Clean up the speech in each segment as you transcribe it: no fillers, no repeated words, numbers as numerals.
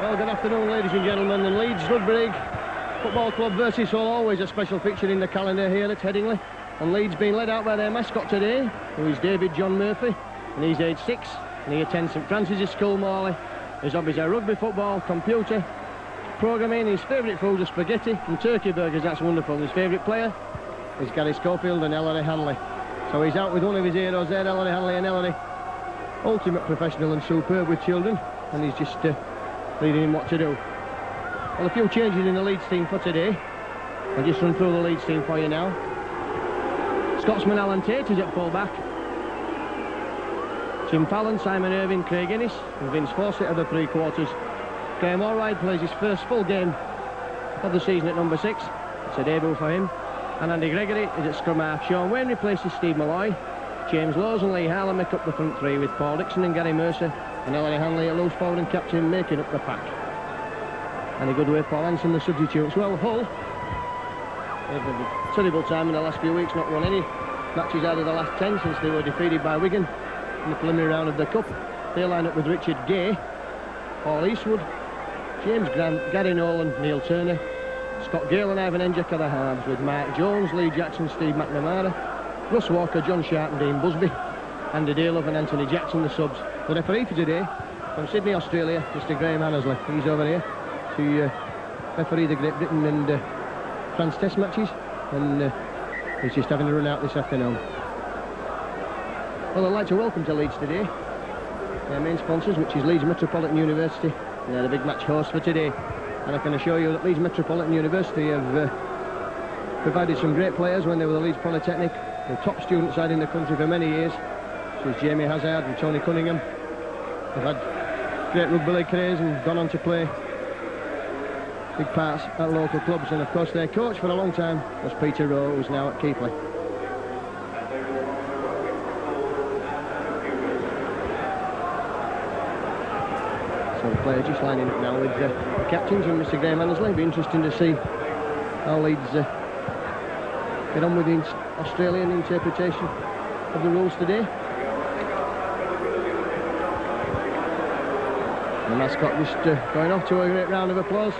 Well, good afternoon, ladies and gentlemen. And Leeds Rugby League Football Club versus Hull, always a special fixture in the calendar here at Headingley. And Leeds being led out by their mascot today, who is David John Murphy, and he's aged 6, and he attends St Francis's School, Morley. His hobbies are rugby, football, computer, programming. His favourite food is spaghetti and turkey burgers. That's wonderful. And his favourite player is Gary Schofield and Ellery Hanley. So he's out with one of his heroes there, Ellery Hanley, and Ellery, ultimate professional and superb with children, and he's just leading him what to do. Well, a few changes in the Leeds team for today. I'll just run through the Leeds team for you now. Scotsman Alan Tate is at full-back. Jim Fallon, Simon Irving, Craig Innes, and Vince Fawcett are the three-quarters. Graham Allride plays his first full game of the season at number 6. It's a debut for him. And Andy Gregory is at scrum half. Sean Wayne replaces Steve Malloy. James Lowes and Lee Harlan make up the front three, with Paul Dixon and Gary Mercer and Ellery Hanley at loose forward and captain making up the pack. And a good way Paul Hanson, the substitutes. Well, Hull, they've had a terrible time in the last few weeks, not won any matches out of the last 10 since they were defeated by Wigan in the preliminary round of the Cup. They line up with Richard Gay, Paul Eastwood, James Grant, Gary Nolan, Neil Turner, Scott Gale and Ivan Enjek are the halves, with Mark Jones, Lee Jackson, Steve McNamara, Russ Walker, John Sharp and Dean Busby, Andy Dalove and Anthony Jackson, the subs. The referee for today, from Sydney, Australia, Mr Graham Annesley. He's over here to referee the Great Britain and France Test matches, and he's just having a run out this afternoon. Well, I'd like to welcome to Leeds today their main sponsors, which is Leeds Metropolitan University. They're the big match host for today, and I can assure you that Leeds Metropolitan University have provided some great players when they were the Leeds Polytechnic, the top student side in the country for many years, such as Jamie Hazard and Tony Cunningham. They've had great rugby league careers and gone on to play big parts at local clubs, and of course their coach for a long time was Peter Rowe, who's now at Keighley. So the players just lining up now with the captains and Mr Graham Annesley. It'll be interesting to see how Leeds get on with the Australian interpretation of the rules today. The mascot just going off to a great round of applause.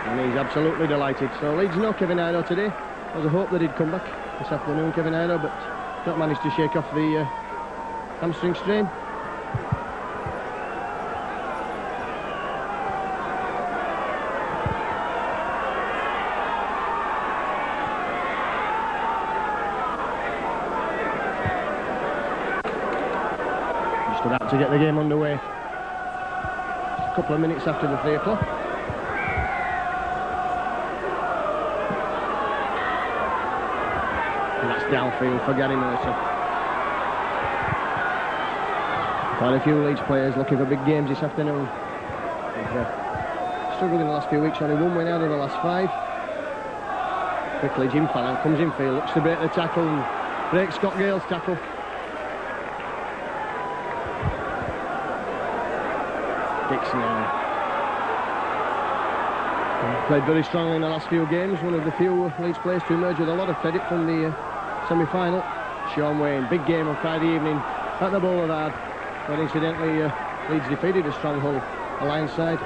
And he's absolutely delighted. So Leeds no Kevin Ido today. There was a hope that he'd come back this afternoon, Kevin Ido, but not managed to shake off the hamstring strain. Just about to get the game underway. Just a couple of minutes after the 3 o'clock. And that's downfield for Gary Mercer. Quite a few Leeds players looking for big games this afternoon. They've struggled in the last few weeks, only one win out of the last 5. Quickly Jim Fallon comes in field, looks to break the tackle and breaks Scott Gale's tackle. Dixon now. Played very strongly in the last few games, one of the few Leeds players to emerge with a lot of credit from the semi-final. Sean Wayne, big game on Friday evening at the Boulevard, where incidentally Leeds defeated a strong Hull Alliance side.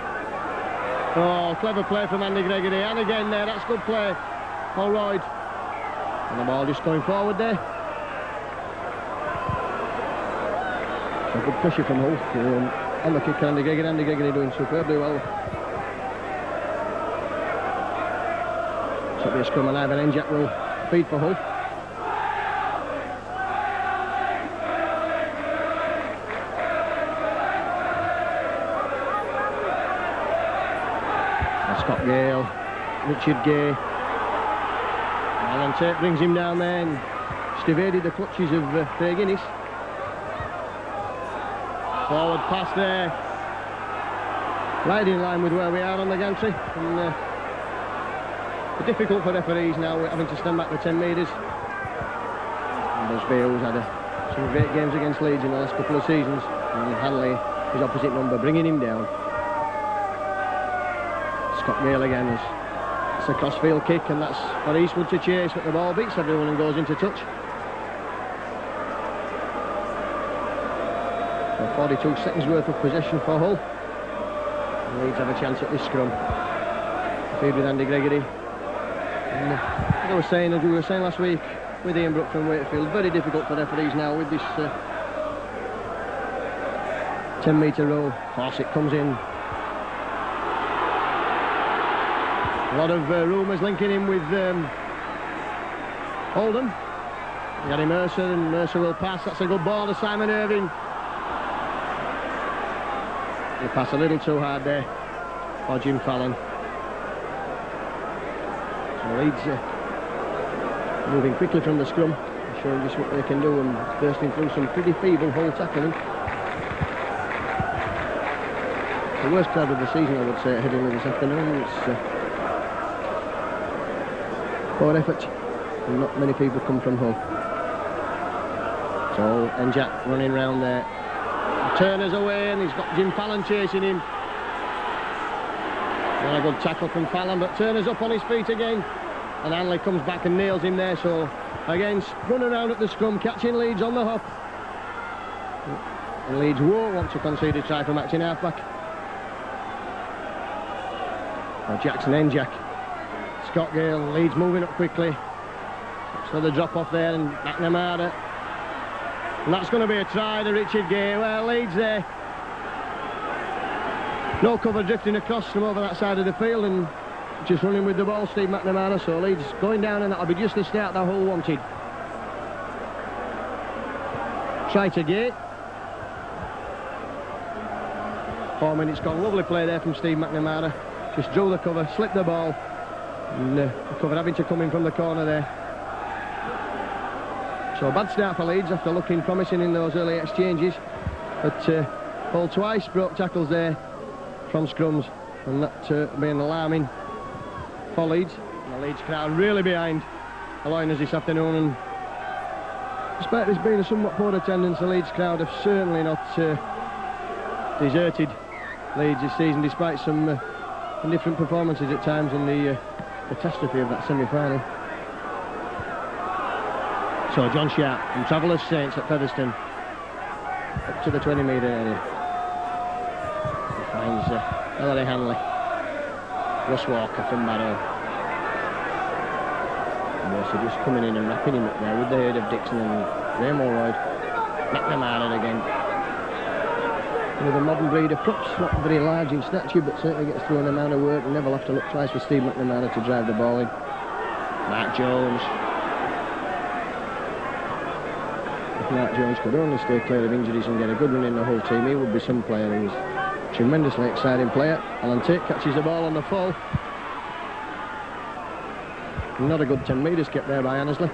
Oh, clever play from Andy Gregory, and again there, that's good play. Holroyd, and the ball just going forward there. So good pressure from Hull on the kick. Andy Gregory doing superbly well. So it'll be a scrum, and Ivan Enjek will feed for Hull. Scott Gale, Richard Gay, Alan Tate brings him down there and just evaded the clutches of Craig Innes. Forward pass there, right in line with where we are on the gantry, and it's difficult for referees now, we're having to stand back to 10 metres. And Busby, who's had some great games against Leeds in the last couple of seasons, and Hanley, his opposite number, bringing him down. Scott Gale again, it's a crossfield kick, and that's for Eastwood to chase, but the ball beats everyone and goes into touch. So 42 seconds worth of possession for Hull. And Leeds have a chance at this scrum. Feed with Andy Gregory. And, as we were saying last week with Ian Brook from Wakefield, very difficult for referees now with this 10-metre rule. Fawcett comes in. A lot of rumours linking him with Oldham. Gary Mercer, and Mercer will pass. That's a good ball to Simon Irving. He passed a little too hard there for Jim Fallon. So Leeds moving quickly from the scrum, showing just what they can do and bursting through some pretty feeble Hull tackling. The worst crowd of the season, I would say, heading in this afternoon. It's poor effort, and not many people come from Hull. So Jack running round there. Turner's away, and he's got Jim Fallon chasing him. Not a good tackle from Fallon, but Turner's up on his feet again, and Hanley comes back and nails him there. So again, run around at the scrum, catching Leeds on the hop. And Leeds won't want to concede a try from acting halfback. Oh, Jackson Jack. Scott Gale, Leeds moving up quickly. So the drop off there, and McNamara. And that's going to be a try to Richard Gay. Well, Leeds there. No cover drifting across from over that side of the field, and just running with the ball, Steve McNamara. So Leeds going down, and that'll be just the start that Hull wanted. Try to Gay. 4 minutes gone. Lovely play there from Steve McNamara. Just drew the cover, slipped the ball, and the cover having to come in from the corner there. So a bad start for Leeds after looking promising in those early exchanges. But Hull twice broke tackles there from scrums, and that being alarming for Leeds. And the Leeds crowd really behind the Liners this afternoon, and despite this being a somewhat poor attendance, the Leeds crowd have certainly not deserted Leeds this season, despite some indifferent performances at times in the catastrophe of that semi-final. So John Sharp from Travellers Saints at Featherstone, up to the 20-metre area. He finds Ellery Hanley. Russ Walker from Barrow. Mercer just coming in and wrapping him up there with the aid of Dixon and Graham Allroyd. McNamara again. With a modern breed of props, not very large in stature, but certainly gets through an amount of work, and never have to look twice for Steve McNamara to drive the ball in. Mark Jones. If Mark Jones could only stay clear of injuries and get a good run in the whole team, he would be some player. He's a tremendously exciting player. Alan Tate catches the ball on the fall. Not a good 10 metres kept there by Annesley.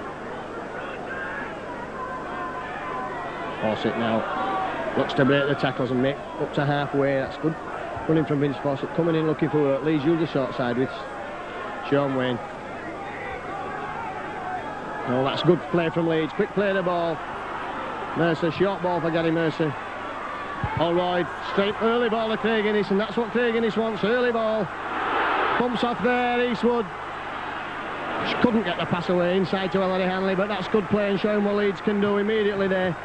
Fawcett now looks to break the tackles and make up to halfway. That's good. Running from Vince Fawcett, coming in looking for work. Leeds use the short side with Sean Wayne. Oh, that's good play from Leeds. Quick play of the ball. Mercer, short ball for Gary Mercer. Allroyd, straight early ball to Craig Innes, and that's what Craig Innes wants. Early ball. Bumps off there, Eastwood. She couldn't get the pass away inside to Ellery Hanley, but that's good play and showing what Leeds can do immediately there.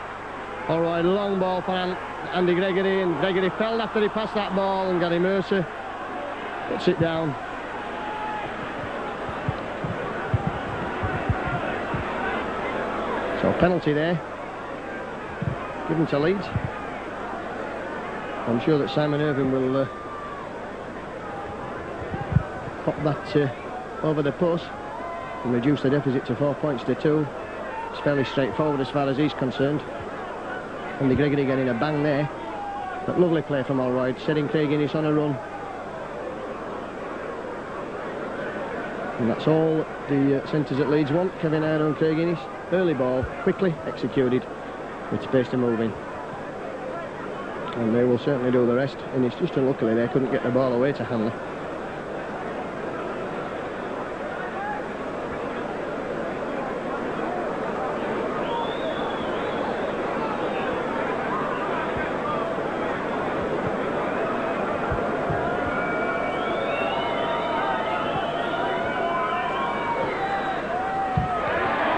Allroyd, long ball for Andy Gregory, and Gregory fell after he passed that ball, and Gary Mercer puts it down. So penalty there, given to Leeds. I'm sure that Simon Irving will pop that over the post and reduce the deficit to 4 points to 2. It's fairly straightforward as far as he's concerned. Andy Gregory getting a bang there, but lovely play from Allroyd, setting Craig Innes on a run. And that's all the centres at Leeds want. Kevin Ayre and Craig Innes. Early ball, quickly executed, with space to move in. And they will certainly do the rest. And it's just unluckily they couldn't get the ball away to Hanley.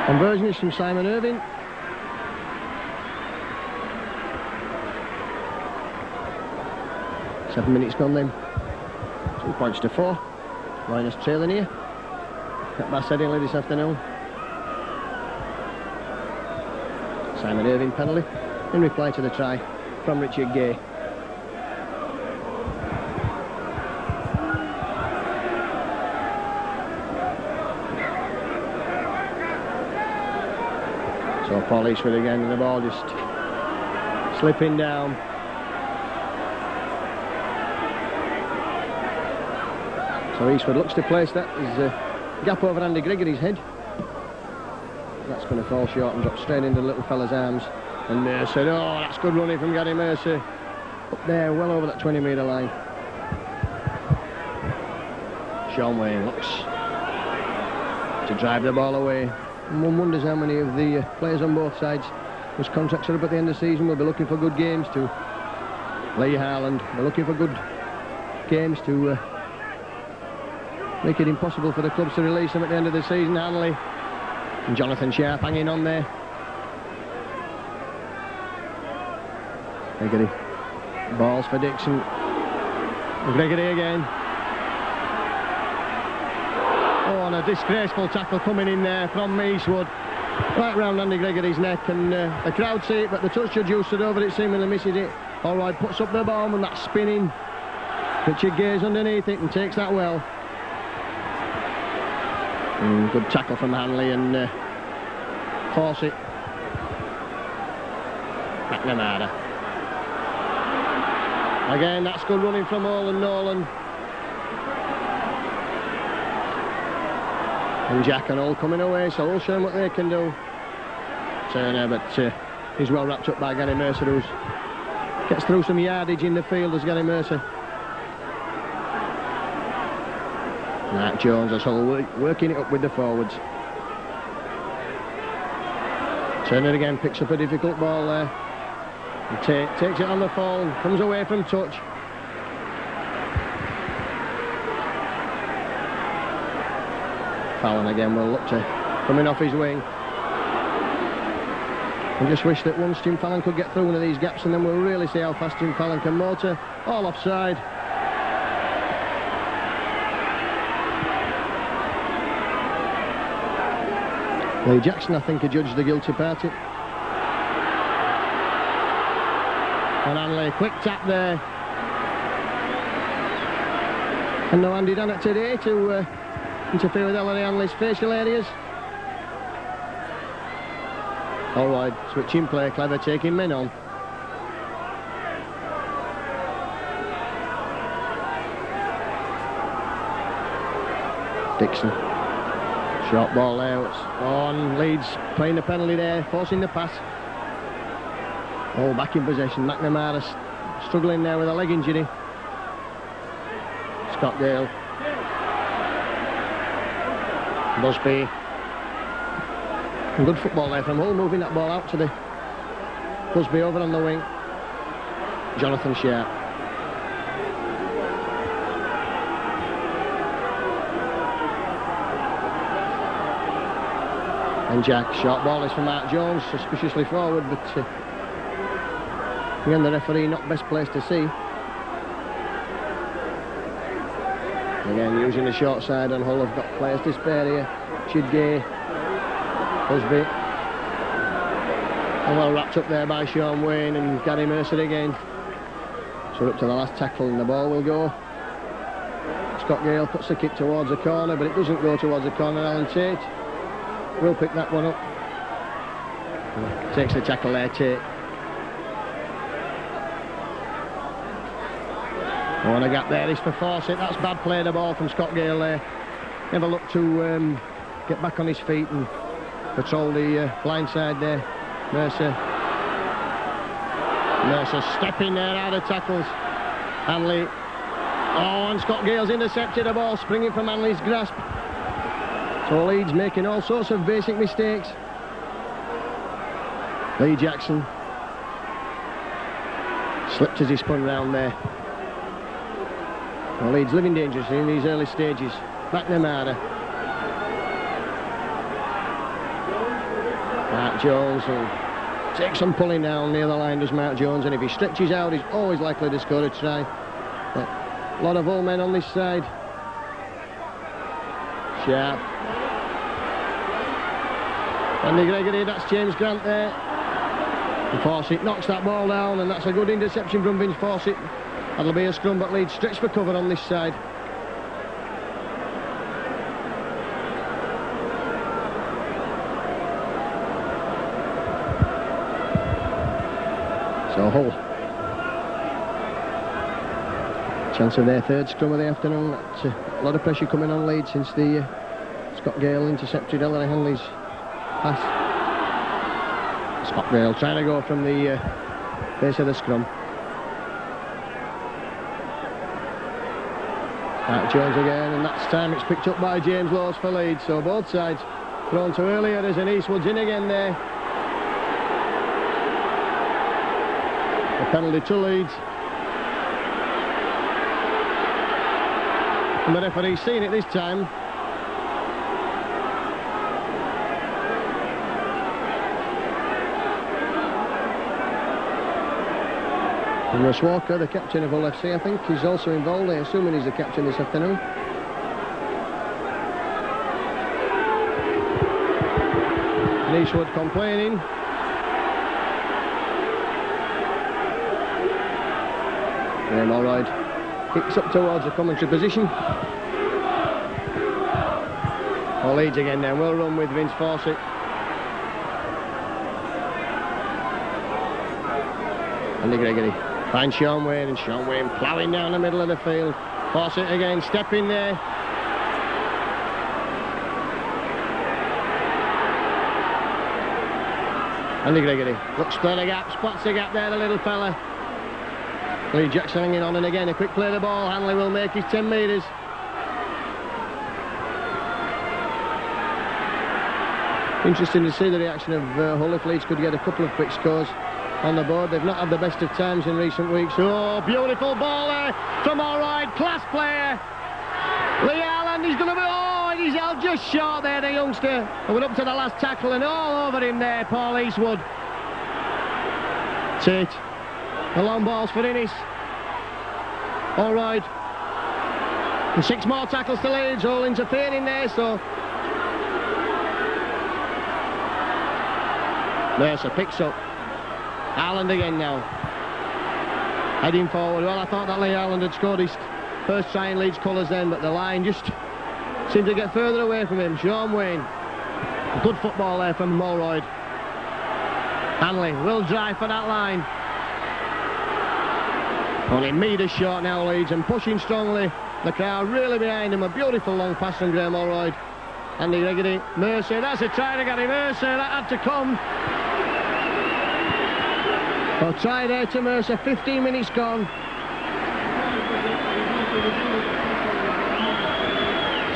Conversion is from Simon Irving. 7 minutes gone then. 2 points to 4. Linus trailing here. At Bass Headingley this afternoon. Simon Irving penalty in reply to the try from Richard Gay. So Paul Eastwood again, and the ball just slipping down. So Eastwood looks to place that. There's a gap over Andy Gregory's head. That's going to fall short and drop straight into the little fella's arms. And Mercer, oh, that's good running from Gary Mercer. Up there, well over that 20-metre line. Sean Wayne looks to drive the ball away. And one wonders how many of the players on both sides whose contracts are up at the end of the season will be looking for good games to Lee Harland. They're looking for good games to make it impossible for the clubs to release them at the end of the season. Hanley and Jonathan Sharp hanging on there. Gregory. Balls for Dixon. And Gregory again. Oh, and a disgraceful tackle coming in there from Eastwood. Right round Andy Gregory's neck, and the crowd see it, but the touch judge who stood over it seemingly misses it. All right, puts up the bomb, and that's spinning. Richard Gay's underneath it and takes that well. Good tackle from Hanley and Fawcett. McNamara. Again, that's good running from Olin Nolan. And Jack and Hull coming away, so Hull showing what they can do. Turner, but he's well wrapped up by Gary Mercer, who gets through some yardage in the field as Gary Mercer. Mark Jones as Hull working it up with the forwards. Turner again picks up a difficult ball there. And takes it on the fall and comes away from touch. Fallon again will look to coming off his wing. I just wish that once Jim Fallon could get through one of these gaps, and then we'll really see how fast Jim Fallon can motor. All offside. Lee Jackson, I think, adjudged the guilty party. And Hanley, quick tap there. And no Andy Dannett today to interfere with Ellery Hanley's facial areas. All right, switching play, clever, taking men on. Dixon. Short ball there, it's on. Leeds playing the penalty there, forcing the pass. Oh, back in possession. McNamara struggling there with a leg injury. Scott Gale. Busby. And good football there from Hull, moving that ball out to the Busby over on the wing. Jonathan Sharp. And Jack, short ball is from Mark Jones, suspiciously forward, but again the referee not best placed to see. Again using the short side, and Hull have got players to spare here. Chidgay, Busby. And well wrapped up there by Sean Wayne and Gary Mercer again. So we're up to the last tackle and the ball will go. Scott Gale puts the kick towards the corner, but it doesn't go towards the corner. Alan Tate will pick that one up. Takes the tackle there, Tate. Oh, and a gap there is for Fawcett. That's bad play, the ball from Scott Gale there. Never looked to get back on his feet and patrol the blind side there. Mercer stepping there out of tackles. Hanley. Oh, and Scott Gale's intercepted the ball, springing from Hanley's grasp. So Leeds making all sorts of basic mistakes. Lee Jackson slipped as he spun round there. Well, Leeds living dangerously in these early stages. McNamara. Mark Jones will take some pulling down near the line, does Mark Jones, and if he stretches out he's always likely to score a try. A lot of old men on this side. Sharp. Andy Gregory, that's James Grant there. And Fawcett knocks that ball down, and that's a good interception from Vince Fawcett. That'll be a scrum, but Leeds stretch for cover on this side. So Hull. Chance of their third scrum of the afternoon. That's a lot of pressure coming on Leeds since the Scott Gale intercepted Ellery Hanley's pass. Scott Gale trying to go from the base of the scrum. Mark Jones again, and that's time it's picked up by James Lawes for Leeds. So both sides thrown to earlier. There's an Eastwood's in again there. A penalty to Leeds. And the referee's seen it this time. And Russ Walker, the captain of Hull FC, I think, is also involved. I'm assuming he's the captain this afternoon. And Eastwood complaining. Graham Allroyd kicks up towards the commentary position. Or Leeds again then, well run with Vince Fawcett. Andy Gregory finds Sean Wayne, and Sean Wayne ploughing down the middle of the field. Fawcett again, stepping there. Andy Gregory looks for the gap, spots the gap there, the little fella. Lee Jackson hanging on, and again a quick play of the ball. Hanley will make his 10 metres. Interesting to see the reaction of Hull if Leeds could get a couple of quick scores on the board. They've not had the best of times in recent weeks. Oh, beautiful ball there from Allroyd, class player. Lee Harland, he's going to be, oh, he's held just short there, the youngster. And went up to the last tackle and all over him there, Paul Eastwood. Tate. The long balls for Innes. Allroyd. And 6 more tackles to Leeds, all interfering there, so. Mercer picks up. Harland again now. Heading forward. Well, I thought that Lee Harland had scored his first try in Leeds colours then, but the line just seemed to get further away from him. Sean Wayne. Good football there from Allroyd. Hanley will drive for that line. Only metres short now, Leeds, and pushing strongly. The crowd really behind him. A beautiful long pass from Graham Allroyd. Andy Gregory. Mercer, that's a try to get him. Mercer, that had to come. Well, try there to Mercer, 15 minutes gone.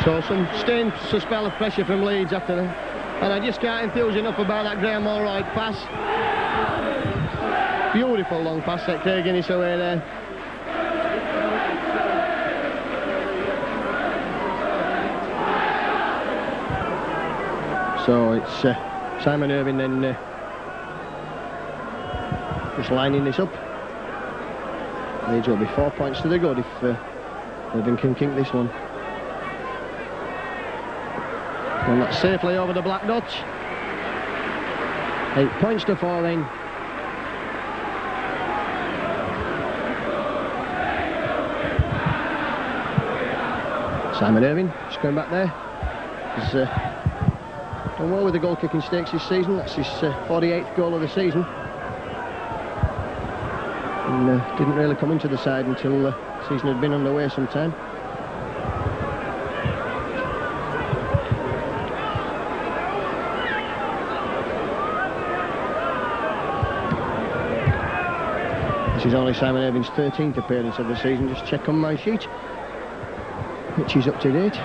So some sustained spell of pressure from Leeds after that. And I just can't enthuse enough about that Graham Allroyd pass. Beautiful long pass that Craig Innes away there. So it's Simon Irving then just lining this up. Leeds will be 4 points to the good if Irving can kink this one. And that's safely over the black dot. 8 points to 4 then. Simon Irving just going back there. He's done well with the goal kicking stakes this season. That's his 48th goal of the season. And didn't really come into the side until the season had been underway some time. This is only Simon Irving's 13th appearance of the season. Just check on my sheet, which is up to date.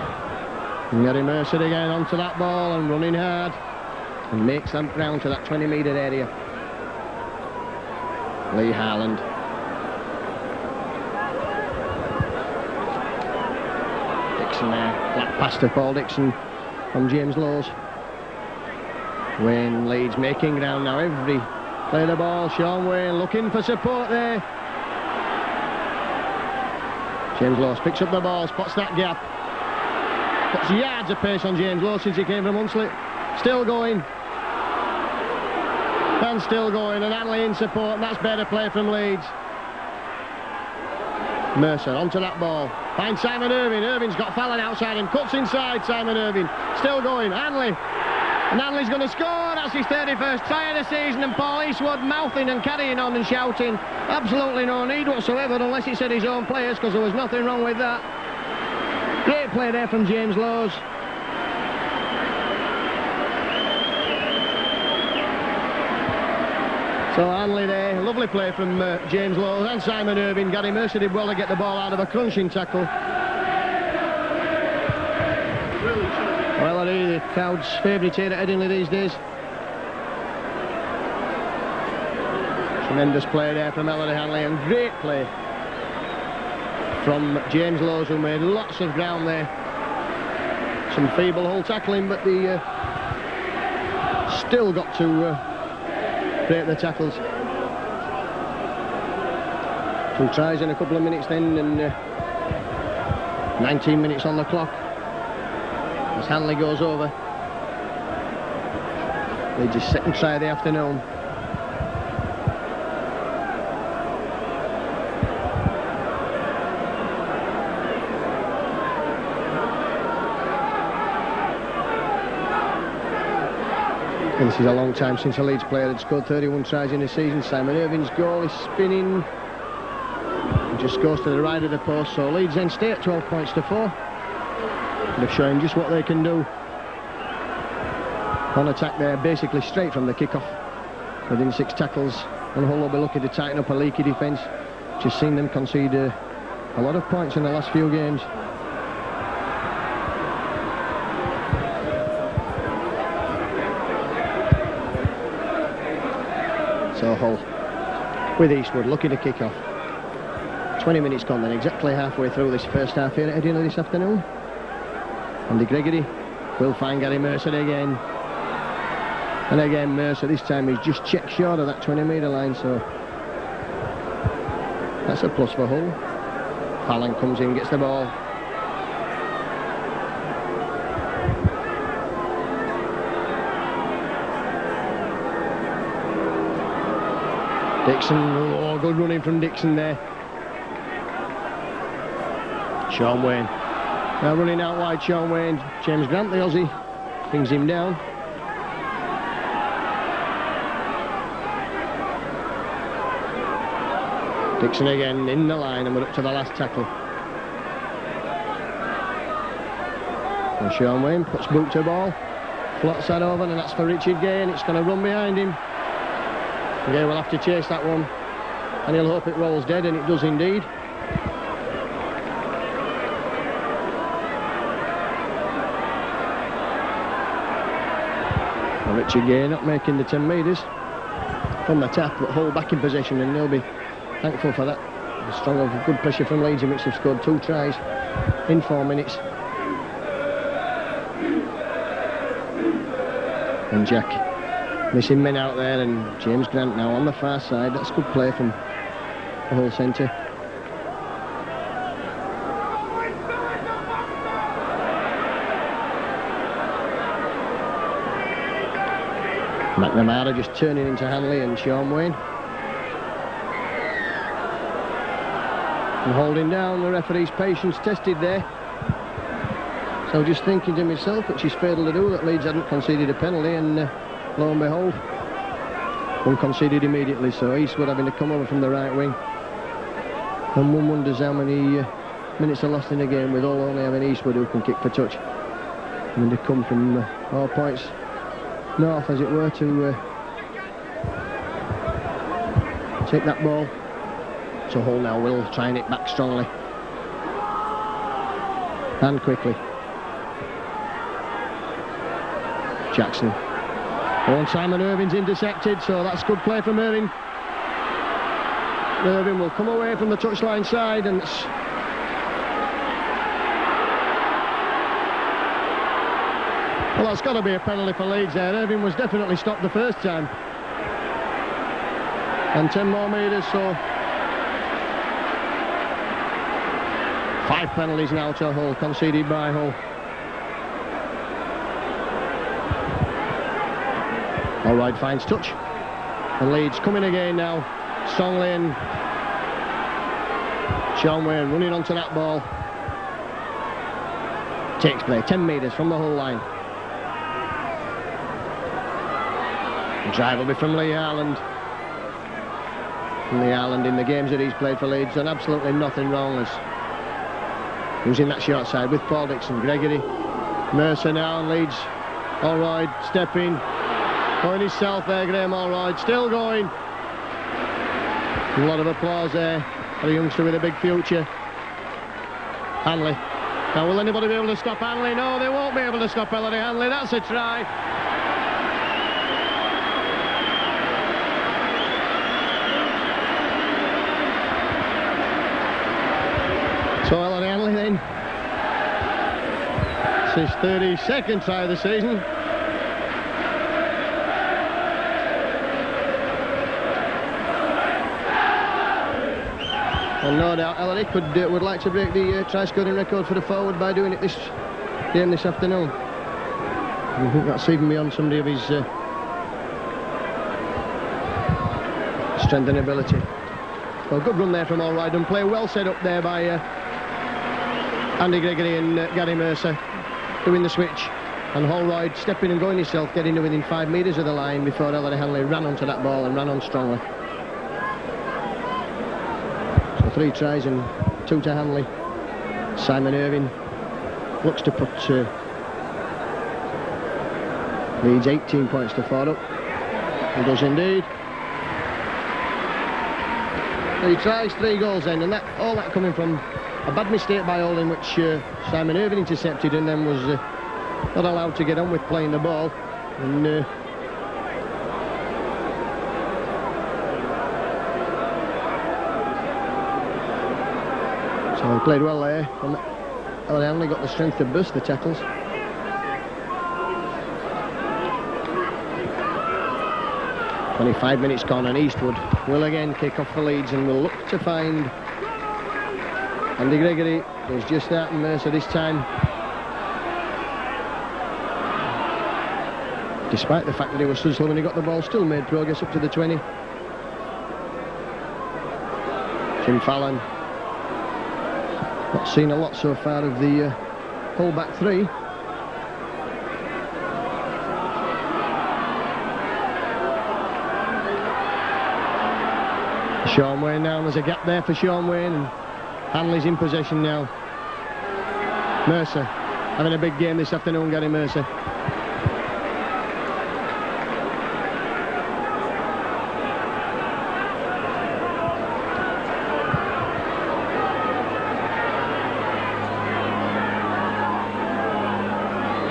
And Gary Mercer again onto that ball and running hard, and makes that ground to that 20-metre area. Lee Harland. Dixon there, black pass to Paul Dixon from James Lawes. Wayne Leeds making ground now, every play the ball. Sean Wayne looking for support there. James Lowe picks up the ball, spots that gap. Puts yards of pace on James Lowe since he came from Hunslet. Still going. And still going, and Hanley in support, and that's better play from Leeds. Mercer onto that ball. Finds Simon Irvine. Irvine's got Fallon outside him. Cuts inside Simon Irvine. Still going. Hanley. And Hanley's going to score. That's his 31st try of the season. And Paul Eastwood mouthing and carrying on and shouting. Absolutely no need whatsoever, unless he said his own players, because there was nothing wrong with that. Great play there from James Lowe. So Hanley there, lovely play from James Lowe and Simon Irvine. Gary Mercer did well to get the ball out of a crunching tackle. Well, the crowd's favourite here at Headingley these days. Tremendous play there from Ellery Hanley, and great play from James Lowe, who made lots of ground there. Some feeble hull tackling, but the still got to break the tackles. 2 tries in a couple of minutes then, and 19 minutes on the clock as Hanley goes over. Leeds' his second try of the afternoon. And this is a long time since a Leeds player had scored 31 tries in a season. Simon Irvine's goal is spinning. It just goes to the right of the post, so Leeds then stay at 12 points to 4. They're showing just what they can do on attack there, basically straight from the kick-off. Within 6 tackles, and Hull will be looking to tighten up a leaky defence. Just seen them concede a lot of points in the last few games. So Hull with Eastwood looking to kick off. 20 minutes gone then, exactly halfway through this first half here at Headingley this afternoon. Andy Gregory will find Gary Mercer again. And again Mercer, this time he's just checked short of that 20-metre line, so that's a plus for Hull. Fallon comes in, gets the ball. Dixon, oh, good running from Dixon there. Sean Wayne. Now running out wide, Sean Wayne. James Grant, the Aussie, brings him down. Dixon again in the line, and we're up to the last tackle. And Sean Wayne puts boot to ball. Floats that over, and that's for Richard Gay, and it's going to run behind him. Gay will have to chase that one, and he'll hope it rolls dead, and it does indeed. Well, Richard Gay not making the 10 metres from the tap, but Hull back in possession, and they'll be thankful for that. Strong of good pressure from Leeds, in which they've scored 2 tries in 4 minutes. And Jack missing men out there, and James Grant now on the far side. That's good play from the Hull centre. McNamara just turning into Hanley and Sean Wayne. And holding down, the referee's patience tested there. So just thinking to myself, which is fatal to do, that Leeds hadn't conceded a penalty, and lo and behold, one conceded immediately. So Eastwood having to come over from the right wing. And one wonders how many minutes are lost in the game with all only having Eastwood who can kick for touch. And they come from all points north, as it were, to take that ball. So Hull now will try and hit back strongly and quickly. Jackson. Oh, and Simon Irvine's intercepted, so that's good play from Irvine. Irvine will come away from the touchline side, and it's well, that's got to be a penalty for Leeds there. Irvine was definitely stopped the first time. And 10 more metres, so 5 penalties now to Hull, conceded by Hull. All right, finds touch. And Leeds coming again now. Songley and Sean Wayne running onto that ball. Takes play 10 metres from the Hull line. The drive will be from Lee Harland. And Lee Harland in the games that he's played for Leeds done absolutely nothing wrong, as using that short side with Paul Dixon. Gregory, Mercer now, and Leeds. Allroyd stepping, going himself there, Graham Allroyd, still going. A lot of applause there for a youngster with a big future. Hanley. Now will anybody be able to stop Hanley? No, they won't be able to stop Ellery Hanley. That's a try. So Ellery Hanley then. It's his 32nd try of the season. Well, no doubt Ellery would like to break the try-scoring record for the forward by doing it this game this afternoon. I think that's even beyond somebody of his strength and ability. Well, good run there from Allroyd, and play well set up there by Andy Gregory and Gary Mercer doing the switch. And Allroyd stepping and going himself, getting to within 5 metres of the line before Ellery Hanley ran onto that ball and ran on strongly. 3 tries and 2 to Hanley. Simon Irving looks to put Leeds 18 points to 4 up. He does indeed. 3 tries, 3 goals then, and all that coming from a bad mistake by Oldham, which Simon Irving intercepted and then was not allowed to get on with playing the ball. And so he played well there. Ellery Hanley got the strength to burst the tackles. Only 5 minutes gone, and Eastwood will again kick off for Leeds and will look to find Andy Gregory. Does just that, and Mercer this time, despite the fact that he was so slow when he got the ball, still made progress up to the 20. Jim Fallon. Not seen a lot so far of the Hull back 3. Sean Wayne now, there's a gap there for Sean Wayne, and Hanley's in possession now. Mercer having a big game this afternoon, Gary Mercer.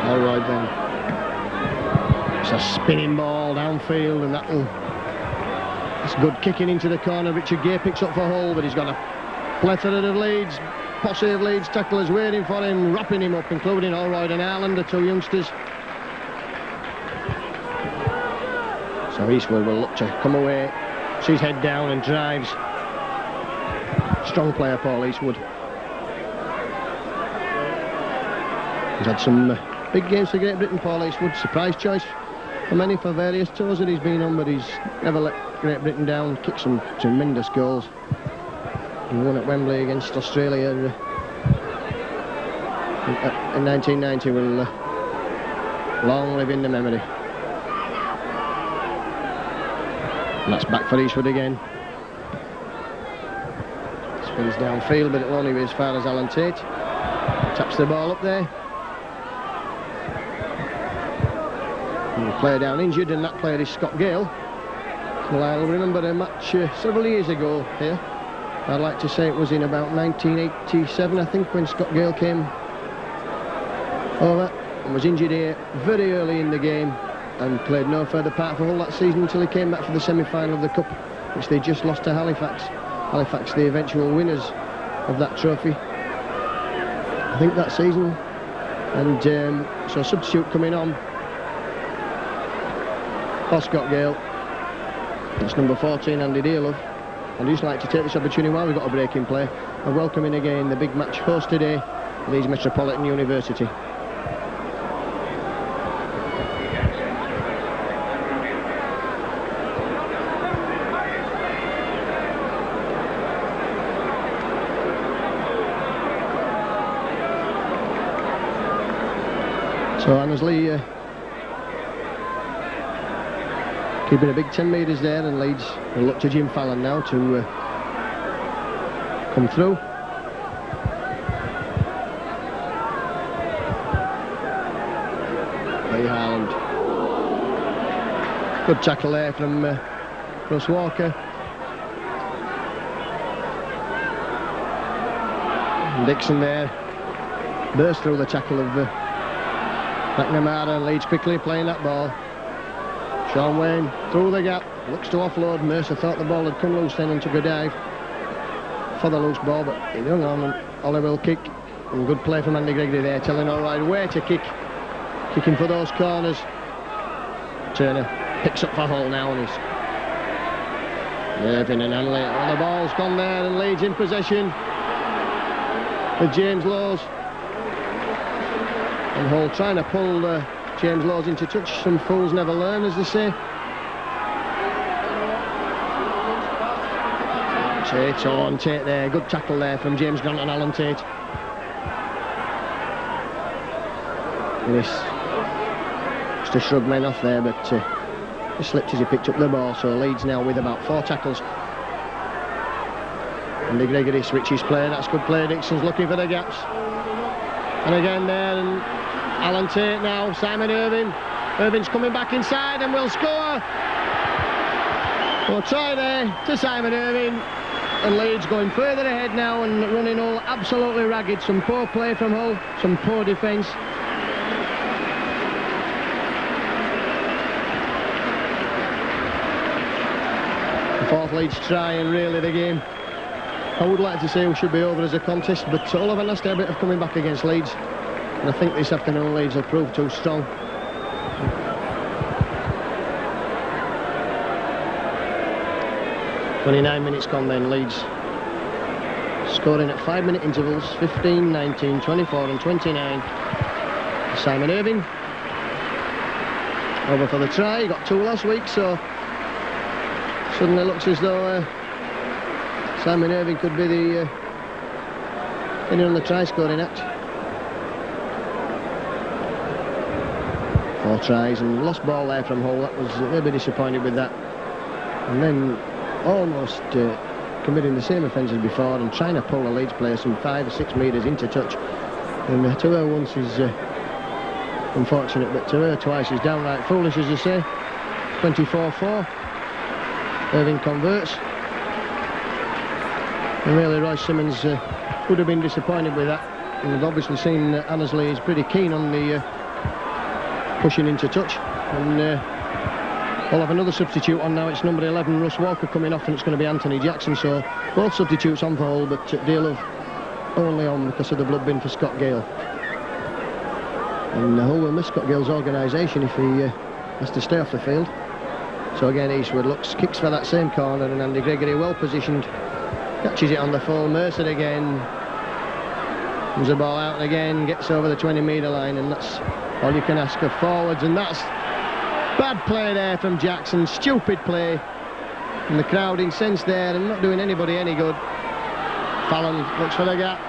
Allroyd then. It's a spinning ball downfield, and that's good kicking into the corner. Richard Gay picks up for Hull, but he's got a plethora of Leeds, posse of Leeds tacklers waiting for him, wrapping him up, including Allroyd and Ireland, the 2 youngsters. So Eastwood will look to come away, puts his head down and drives. Strong player, Paul Eastwood. He's had some big games for Great Britain, Paul Eastwood. Surprise choice for many for various tours that he's been on, but he's never let Great Britain down. Kicked some tremendous goals. He won at Wembley against Australia in 1990. Will long live in the memory. And that's back for Eastwood again. Spins downfield, but it'll only be as far as Alan Tate. Taps the ball up there. And the player down injured, and that player is Scott Gale. Well, I'll remember a match several years ago here. I'd like to say it was in about 1987, I think, when Scott Gale came over and was injured here very early in the game and played no further part for Hull that season until he came back for the semi-final of the Cup, which they just lost to Halifax. Halifax, the eventual winners of that trophy, I think, that season. And so substitute coming on for Scott Gale. That's number 14, Andy Dearlove. I'd just like to take this opportunity while we've got a break in play of welcoming again the big match host today, Leeds Metropolitan University. So Annesley keeping a big 10 metres there, and Leeds will look to Jim Fallon now to come through. Lee Harland. Good tackle there from Russ Walker. And Dixon there burst through the tackle of McNamara, and Leeds quickly playing that ball. Sean Wayne through the gap, looks to offload. Mercer thought the ball had come loose then and took a dive for the loose ball, but he hung on, and Oliver will kick. And good play from Andy Gregory there, telling all right where to kick. Kicking for those corners. Turner picks up for Hull now, and he's Irving and Hanley. Oh, the ball's gone there, and Leeds in possession with James Lowes. And Hull trying to pull James Lowes into touch. Some fools never learn, as they say. Tate on Tate there. Good tackle there from James Grant and Alan Tate. This just to shrug men off there, but he slipped as he picked up the ball. So Leeds now with about 4 tackles. Andy Gregory switches play. That's good play. Dixon's looking for the gaps. And again there, and Alan Tate now, Simon Irving. Irving's coming back inside and will score. Well, try there to Simon Irving. And Leeds going further ahead now and running Hull absolutely ragged. Some poor play from Hull, some poor defence. The 4th Leeds try, and really the game, I would like to say we should be over as a contest, but Oliver has to have a bit of coming back against Leeds. And I think this afternoon Leeds will prove too strong. "29 minutes gone then, Leeds scoring at 5-minute intervals, 15, 19, 24 and 29. Simon Irving over for the try. He got 2 last week, so suddenly looks as though Simon Irving could be the winner on the try scoring act. 4 tries and lost ball there from Hull. That was a little bit disappointed with that. And then almost committing the same offence as before and trying to pull a Leeds player some 5 or 6 metres into touch. And to her once is unfortunate, but to her twice is downright foolish, as you say. 24-4. Irving converts. And really Roy Simmons would have been disappointed with that. And we've obviously seen Annesley is pretty keen on the pushing into touch. And we'll have another substitute on now. It's number 11, Russ Walker, coming off, and it's going to be Anthony Jackson. So both substitutes on for Hull, but Dale only on because of the blood bin for Scott Gale. And Hull will miss Scott Gale's organisation if he has to stay off the field. So again Eastwood kicks for that same corner, and Andy Gregory well positioned, catches it on the full. Mercer again, comes the ball out again, gets over the 20-metre line, and that's all you can ask of forwards. And that's bad play there from Jackson, stupid play, and the crowd incensed there and not doing anybody any good. Fallon looks for the gap.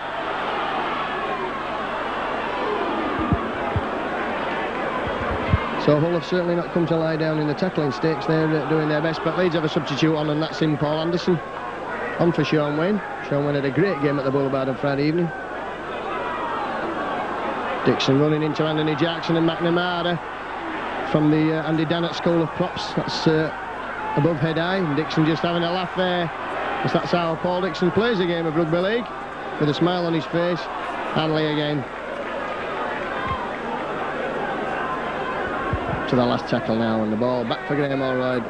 So Hull have certainly not come to lie down in the tackling stakes. They're doing their best, but Leeds have a substitute on, and that's in Paul Anderson. On for Sean Wayne. Sean Wayne had a great game at the Boulevard on Friday evening. Dixon running into Anthony Jackson and McNamara from the Andy Dannett School of Props. That's above head high, and Dixon just having a laugh there, because that's how Paul Dixon plays a game of rugby league, with a smile on his face. Hanley again. To the last tackle now, and the ball back for Graham Allroyd.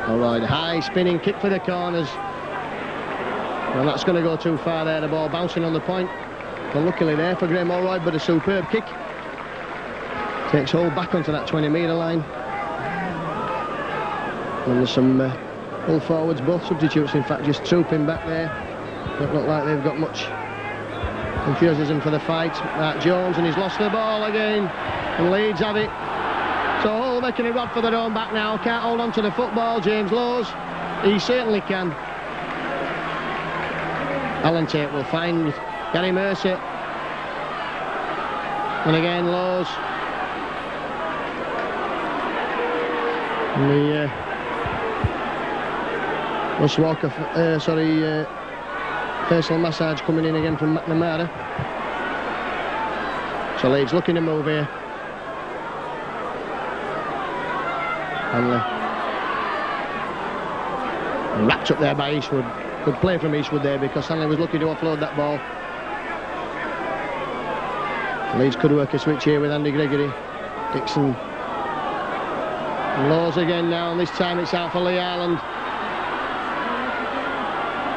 Allroyd, high spinning kick for the corners, and that's going to go too far there. The ball bouncing on the point, and luckily there for Graham Allroyd, but a superb kick. Takes Hull back onto that 20-metre line, and there's some Full forwards, both substitutes in fact just trooping back there. Don't look like they've got much enthusiasm for the fight. Mark Jones, and he's lost the ball again, and Leeds have it. So Hull making a rod for their own back now. Can't hold on to the football, James Lowes. He certainly can. Alan Tate will find Gary Mercer. And again Lowes. And the Russ Walker, facial massage coming in again from McNamara. So Leeds looking to move here. Hanley. And wrapped up there by Eastwood. Good play from Eastwood there because Hanley was looking to offload that ball. Leeds could work a switch here with Andy Gregory. Dixon. And Lowes again now, and this time it's out for Lee Ireland.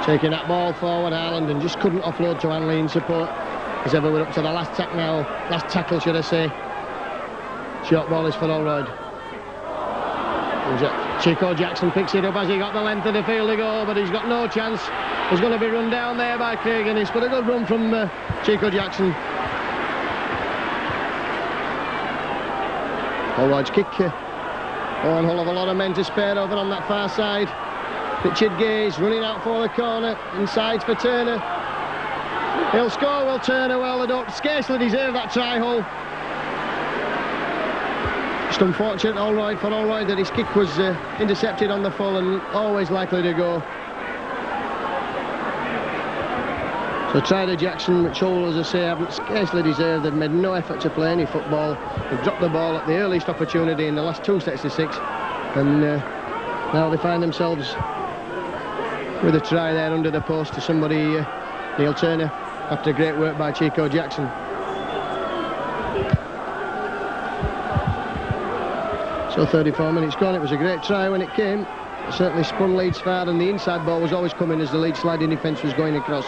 Taking that ball forward, Ireland, and just couldn't offload to Hanley in support. As ever, we're up to the last tackle, should I say. Short ball is for Holroyd. Chico Jackson picks it up as he got the length of the field to go, but he's got no chance. He's going to be run down there by Craig Innes, but a good run from Chico Jackson. Holroyd's kick. Hull have a lot of men to spare over on that far side. Richard Gaze running out for the corner, inside for Turner. He'll score, will Turner? Well, they don't scarcely deserve that try, Hull. Just unfortunate for Holroyd that his kick was intercepted on the full and always likely to go. So try to Jackson, which Hull, as I say, haven't scarcely deserved. They've made no effort to play any football. They've dropped the ball at the earliest opportunity in the last 2 sets of 6. And now they find themselves with a try there under the post to somebody, Neil Turner, after great work by Chico Jackson. So 34 minutes gone. It was a great try when it came. It certainly spun Leeds far, and the inside ball was always coming as the Leeds sliding defence was going across.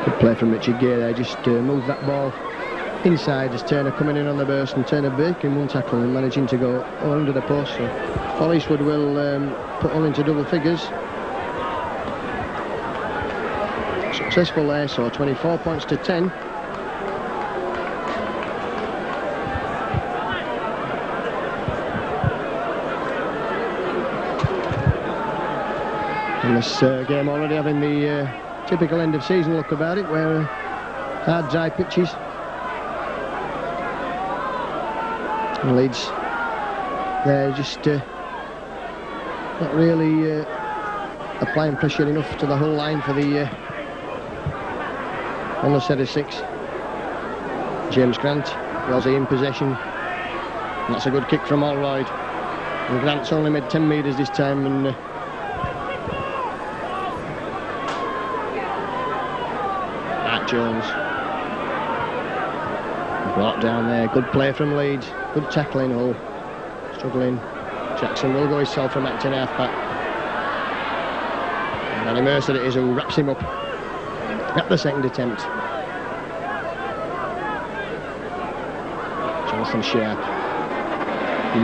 Good play from Richard Gay there, just moved that ball inside as Turner coming in on the burst, and Turner breaking one tackle and managing to go under the post. So Paul Eastwood will put Hull into double figures. Successful there, so 24 points to 10. And this game already having the typical end of season look about it, where hard dry pitches. And Leeds, they're just not really applying pressure enough to the whole line for the on the set of 6. James Grant, Rozzy in possession. And that's a good kick from Holroyd. And Grant's only made 10 metres this time, and Mark Jones brought down there. Good play from Leeds. Good tackling, Hull. Struggling. Jackson will go himself from acting half-back. And Danny Mercer it is who wraps him up at the second attempt. Jonathan Sharp.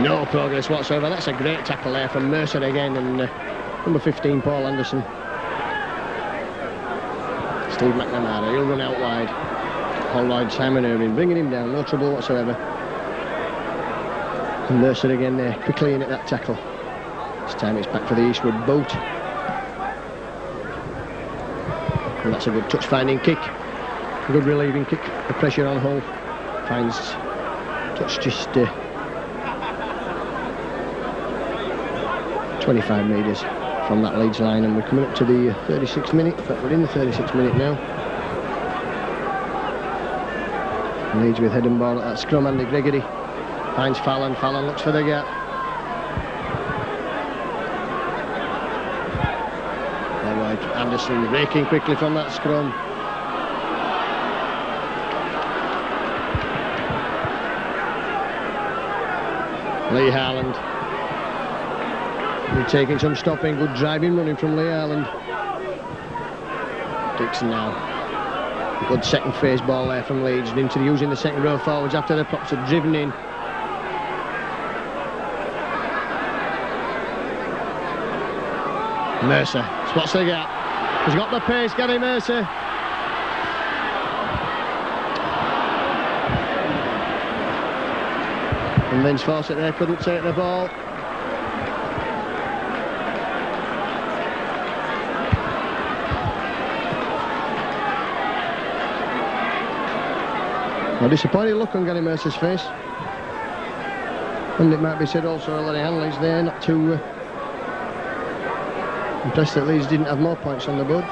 No progress whatsoever. That's a great tackle there from Mercer again, and number 15 Paul Anderson. Steve McNamara, he'll run out wide. Holroyd, Simon Irving bringing him down, no trouble whatsoever. And Mercer again there, quickly in at that tackle. This time it's back for the Eastwood boot. And that's a good touch-finding kick. A good relieving kick. The pressure on Hull. Finds touch just 25 metres from that Leeds line, and we're coming up to the 36th minute. In fact, we're in the 36th minute now. Leeds with head and ball at that scrum. Andy Gregory finds Fallon. Fallon looks for the gap. Anderson breaking quickly from that scrum. Lee Harland. We're taking some stopping, good driving, running from Lee Harland. Dixon now. Good second phase ball there from Leeds, and into using the second row forwards after the props are driven in. Mercer spots the gap. He's got the pace, Gary Mercer. And Vince Fawcett there couldn't take the ball. A disappointed look on Gary Mercer's face. And it might be said also Larry Hanley's there, not too impressed that Leeds didn't have more points on the board.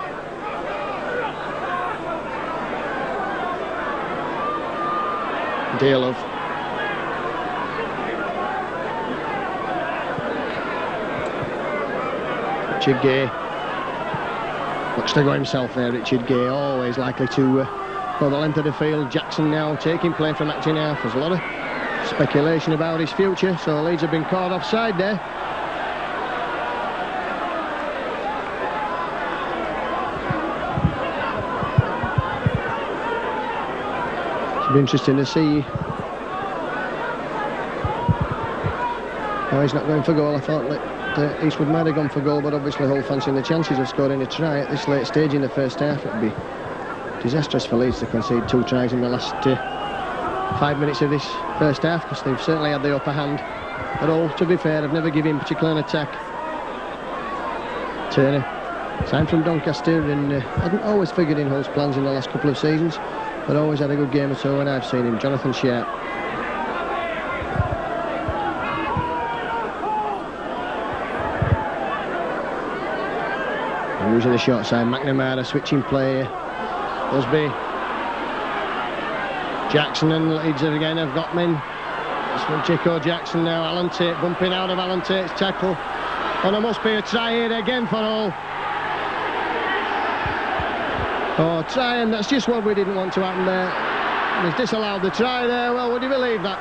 Deal of Richard Gay looks to go himself there. Richard Gay always likely to go the length of the field. Jackson now taking play from acting half. There's a lot of speculation about his future, so Leeds have been caught offside there. It'll be interesting to see. Oh, he's not going for goal. I thought that Eastwood might have gone for goal, but obviously Hull fancying the chances of scoring a try at this late stage in the first half. It'd be disastrous for Leeds to concede 2 tries in the last 5 minutes of this first half, because they've certainly had the upper hand. But all, to be fair, they've never given particularly an attack. Turner, signed from Doncaster, and hadn't always figured in Hull's plans in the last couple of seasons, but always had a good game or so when I've seen him. Jonathan Sharp. And using the short side, McNamara switching play. Busby. Jackson and Leeds again have got men. It's from Chico Jackson now. Alan Tate bumping out of Alan Tate's tackle. And there must be a try here again for Hull. Oh, try, and that's just what we didn't want to happen there. He's disallowed the try there. Well, would you believe that?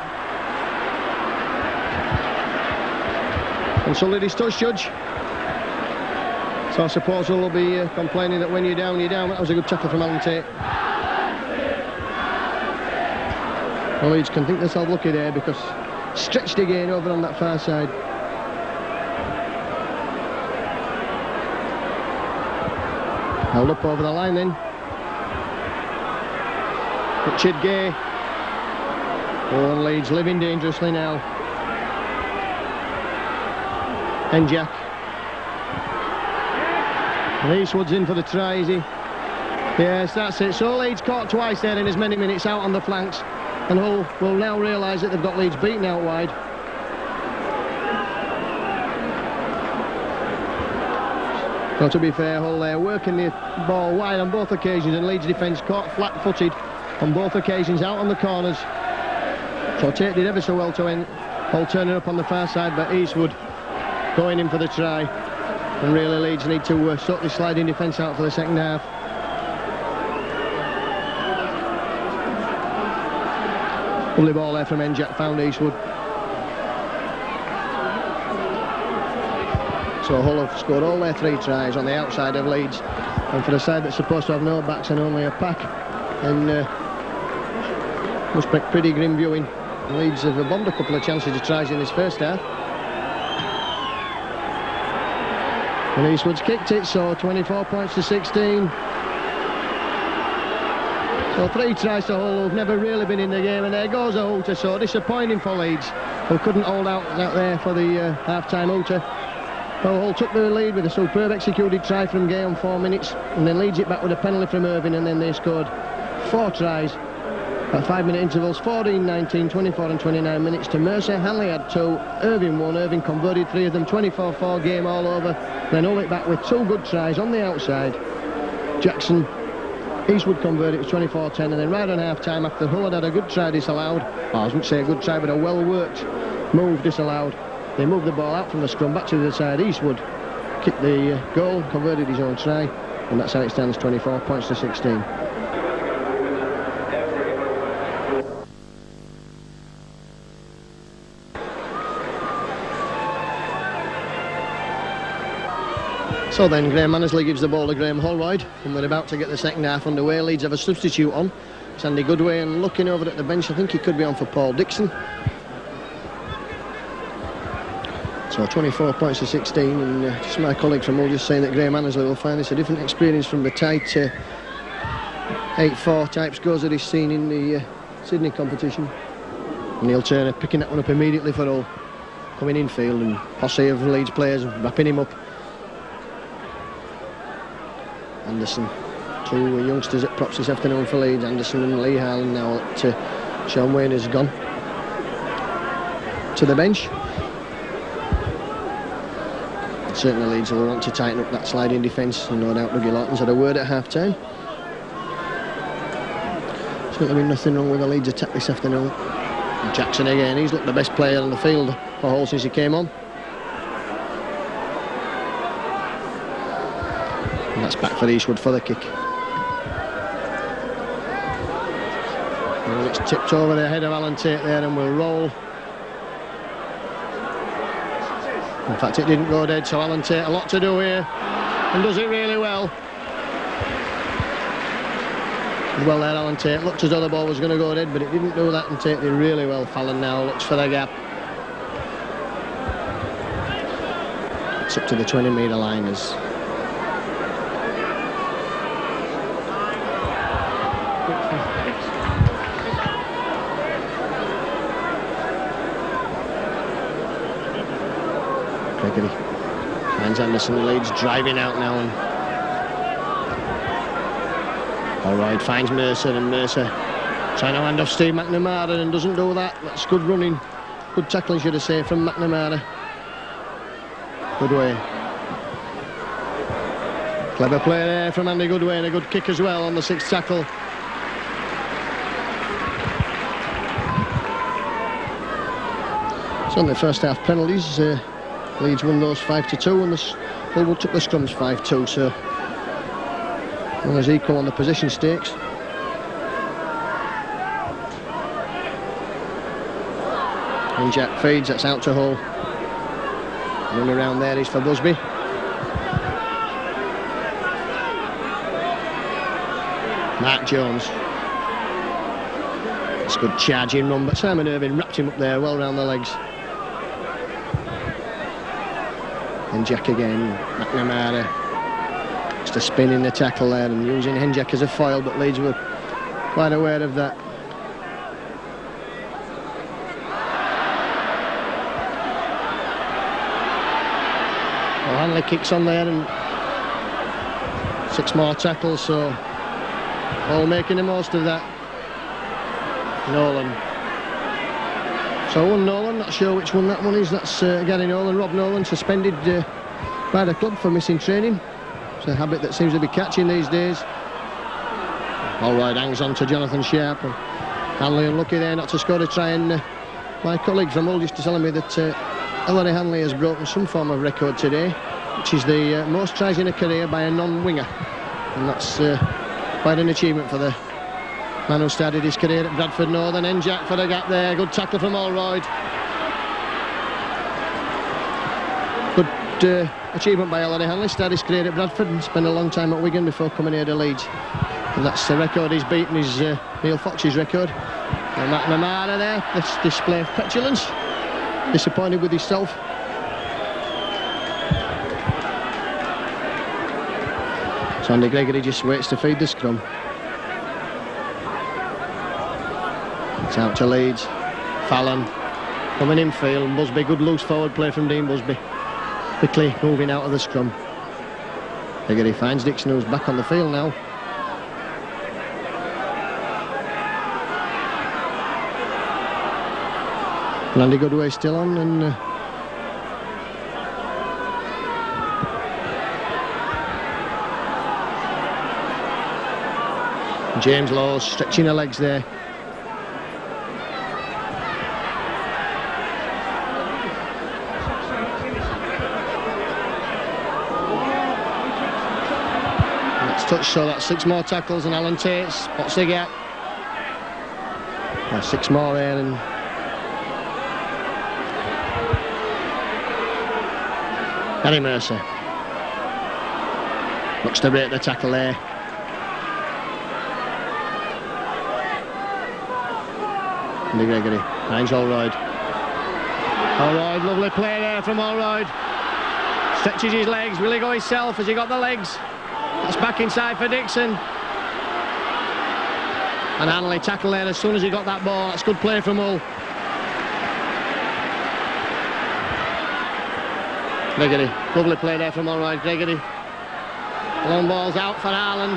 Consulted his touch judge. So I suppose we'll be complaining that when you're down, you're down. That was a good tackle from Alan Tate. Well, Leeds can think themselves lucky there, because stretched again over on that far side. Held up over the line then. Richard Gay. Oh, and Leeds living dangerously now. And Jack. And Eastwood's in for the try, is he? Yes, that's it. So Leeds caught twice there in as many minutes out on the flanks. And Hull will now realise that they've got Leeds beaten out wide. So to be fair, Hull there working the ball wide on both occasions, and Leeds defence caught flat-footed on both occasions out on the corners. So Tate did ever so well to end. Hull turning up on the far side, but Eastwood going in for the try. And really Leeds need to sort this sliding defence out for the second half. Lovely ball there from Njak, found Eastwood. So Hull have scored all their 3 tries on the outside of Leeds. And for a side that's supposed to have no backs and only a pack, and must make pretty grim viewing. Leeds have bombed a couple of chances of tries in this first half. And Eastwood's kicked it, so 24 points to 16. So 3 tries to Hull, who've never really been in the game, and there goes a hooter. So disappointing for Leeds, who couldn't hold out there for the half-time hooter. Well, Hull took the lead with a superb executed try from Gay on 4 minutes, and then leads it back with a penalty from Irving, and then they scored 4 tries at 5-minute intervals, 14, 19, 24 and 29 minutes to Mercer. Hanley had 2, Irving 1, Irving converted 3 of them, 24-4 game all over. Then Hull it back with 2 good tries on the outside. Jackson, Eastwood converted, it was 24-10, and then right on half-time after Hull had a good try disallowed, I wouldn't say a good try, but a well-worked move disallowed. They moved the ball out from the scrum back to the side. Eastwood kicked the goal, converted his own try, and that's how it stands, 24 points to 16. So then Graham Annesley gives the ball to Graham Holroyd, and we're about to get the second half underway. Leeds have a substitute on. It's Andy Goodway, and looking over at the bench, I think he could be on for Paul Dixon. So 24 points to 16, and just my colleague from Hull just saying that Graham Annesley will find this a different experience from the tight 8-4 type scores that he's seen in the Sydney competition. Neil Turner picking that one up immediately for Hull, coming in field, and posse of Leeds players wrapping him up. Anderson, two youngsters at props this afternoon for Leeds, Anderson and Lee Harlan. Now that Sean Wayne has gone to the bench. And certainly Leeds will want to tighten up that sliding defence, and no doubt Dougie Lawton's had a word at half-time. Certainly been nothing wrong with the Leeds attack this afternoon. And Jackson again, he's looked the best player on the field for Hull since he came on. And that's back for Eastwood for the kick. Well, it's tipped over the head of Alan Tate there and will roll. In fact, it didn't go dead, so Alan Tate a lot to do here, and does it really well. Well there, Alan Tate looked as though the ball was going to go dead, but it didn't do that, and Tate did really well. Fallon now looks for the gap. It's up to the 20-metre line as Gregory finds Anderson. Leeds driving out now, and Holroyd finds Mercer, and Mercer trying to hand off Steve McNamara and doesn't do that. That's good running, good tackling, should I say, from McNamara. Good way. Clever play there from Andy Goodway, and a good kick as well on the sixth tackle. So in the first half penalties, Leeds won those 5-2, and Hull took the scrums 5-2, so one is equal on the position stakes. And Jack feeds, that's out to Hull. Run around there is for Busby. Mark Jones. It's a good charging run, but Simon Irvine wrapped him up there well round the legs. And Jack again, McNamara. Just a spin in the tackle there and using Henjack as a foil, but Leeds were quite aware of that. Well, Hanley kicks on there, and 6 more tackles, so all making the most of that. Nolan. So one Nolan, not sure which one that one is. That's Gary Nolan, Rob Nolan, suspended by the club for missing training. It's a habit that seems to be catching these days. Holroyd hangs on to Jonathan Sharp, and Hanley unlucky there not to score a try. And my colleague from Hull just telling me that Ellery Hanley has broken some form of record today, which is the most tries in a career by a non-winger, and that's quite an achievement for the man who started his career at Bradford Northern. Henjack for the gap there, good tackle from Holroyd. Good achievement by Ellery Hanley, started his career at Bradford and spent a long time at Wigan before coming here to Leeds. And that's the record he's beaten, is Neil Fox's record. And McNamara there, this display of petulance, disappointed with himself. So Andy Gregory just waits to feed the scrum. It's out to Leeds. Fallon coming in field. Busby, good loose forward play from Dean Busby. Quickly moving out of the scrum. Gregory finds Dixon, who's back on the field now. Andy Goodway still on, and James Law stretching her legs there. Touch, so that's 6 more tackles, and Alan Tate spots the gap. 6 more there, and Gary Mercer. Looks to break the tackle there. Andy Gregory finds Allroyd. Allroyd, lovely play there from Allroyd. Stretches his legs. Will he go himself? Has he got the legs? That's back inside for Dixon. And Hanley tackle there as soon as he got that ball. That's good play from Hull. Gregory, lovely play there from Allroyd. Gregory. Long ball's out for Haaland.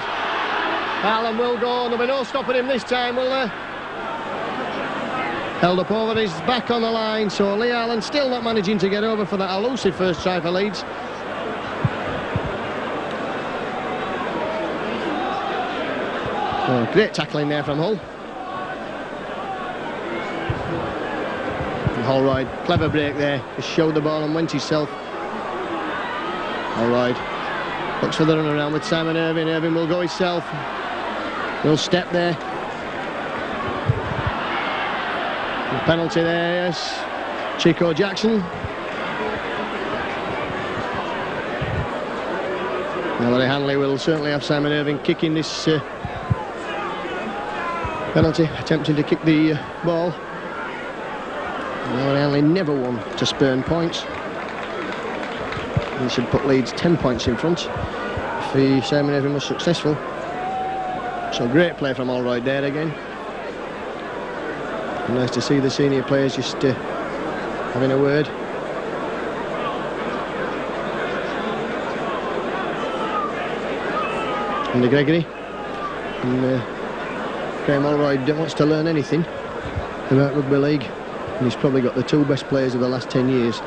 Haaland will go. There'll be no stopping him this time, will there? Held up over his back on the line, so Lee Haaland still not managing to get over for that elusive first try for Leeds. Oh, great tackling there from Hull. And Holroyd, clever break there, just showed the ball and went himself. Holroyd looks for the run around with Simon Irving. Irving will go himself. Will step there. And penalty there, yes. Chico Jackson. Mallory Hanley will certainly have Simon Irving kicking this penalty, attempting to kick the ball. Mallory Hanley never won to spurn points. He should put Leeds 10 points in front if Simon Irving was successful. So great play from Allroyd there again. Nice to see the senior players just having a word. Andy Gregory. And Graham Allroyd wants to learn anything about rugby league. And he's probably got the two best players of the last 10 years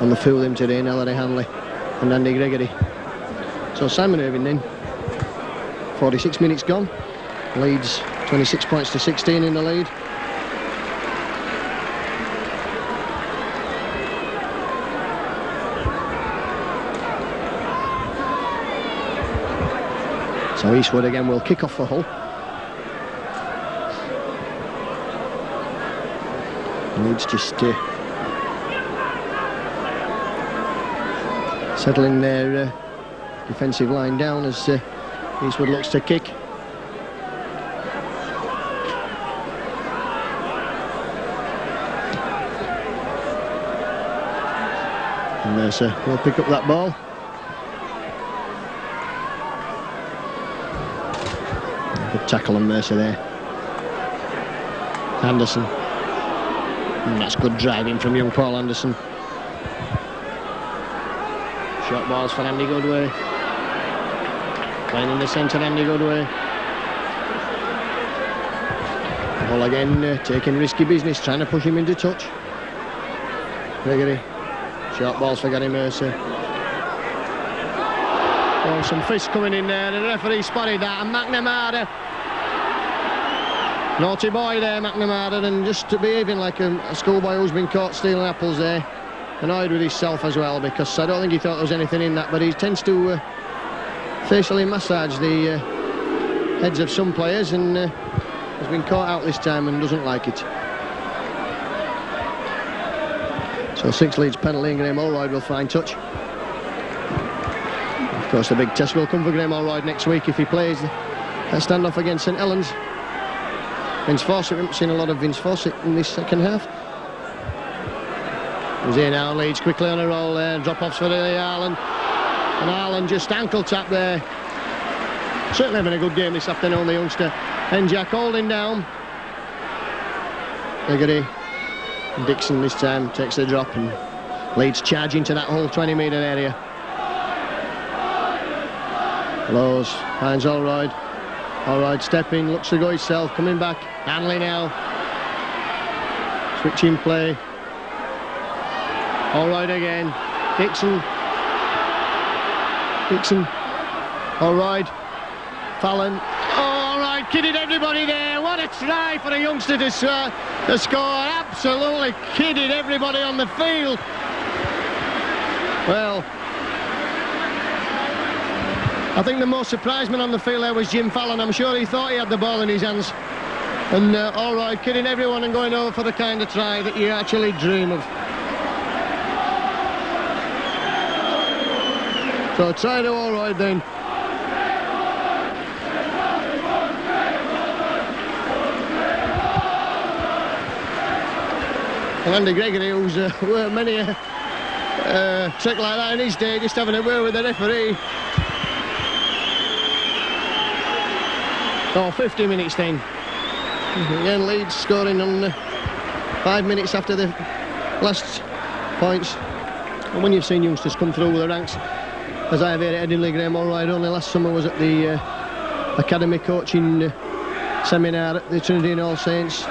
on the field with him today, Mallory Hanley and Andy Gregory. So Simon Irving then, 46 minutes gone. Leeds 26 points to 16 in the lead. So Eastwood again will kick off for Hull. Leeds just settling their defensive line down as Eastwood looks to kick. And Mercer will pick up that ball. Good tackle on Mercer there. Anderson. And that's good driving from young Paul Anderson. Short balls for Andy Goodway. Playing in the centre, Andy Goodway. Ball again, taking risky business, trying to push him into touch. Gregory. Short balls for Gary Mercer. Oh, some fists coming in there. The referee spotted that, and McNamara. Naughty boy there, McNamara, and just behaving like a schoolboy who's been caught stealing apples there. Annoyed with himself as well, because I don't think he thought there was anything in that, but he tends to facially massage the heads of some players, and has been caught out this time and doesn't like it. So 6 Leeds penalty, and Graham Allroyd will find touch. Of course, the big test will come for Graham Allroyd next week if he plays that standoff against St Helens. Vince Fawcett, we haven't seen a lot of Vince Fawcett in this second half. He's here now, Leeds quickly on a roll there, drop-offs for Haaland. And Haaland just ankle tap there. Certainly having a good game this afternoon, the youngster. Henjak holding down. Gregory. Dixon this time takes the drop, and Leeds charging to that whole 20-metre area. Lowe's finds Allroyd. Allroyd stepping, looks to go himself, coming back. Hanley now. Switching play. Allroyd again. Dixon. Allroyd. Fallon. Oh, Allroyd kidded everybody there. What a try for a youngster to score. Absolutely kidded everybody on the field. Well, I think the most surprised man on the field there was Jim Fallon. I'm sure he thought he had the ball in his hands. And Allroyd kidding everyone and going over for the kind of try that you actually dream of. So try to all right then. And Andy Gregory, who's worked many a trick like that in his day, just having a word with the referee. Oh, 50 minutes then. Again, Leeds scoring on 5 minutes after the last points. And when you've seen youngsters come through the ranks, as I have here at Headingley, Graham Allroyd only last summer was at the academy coaching seminar at the Trinity and All Saints.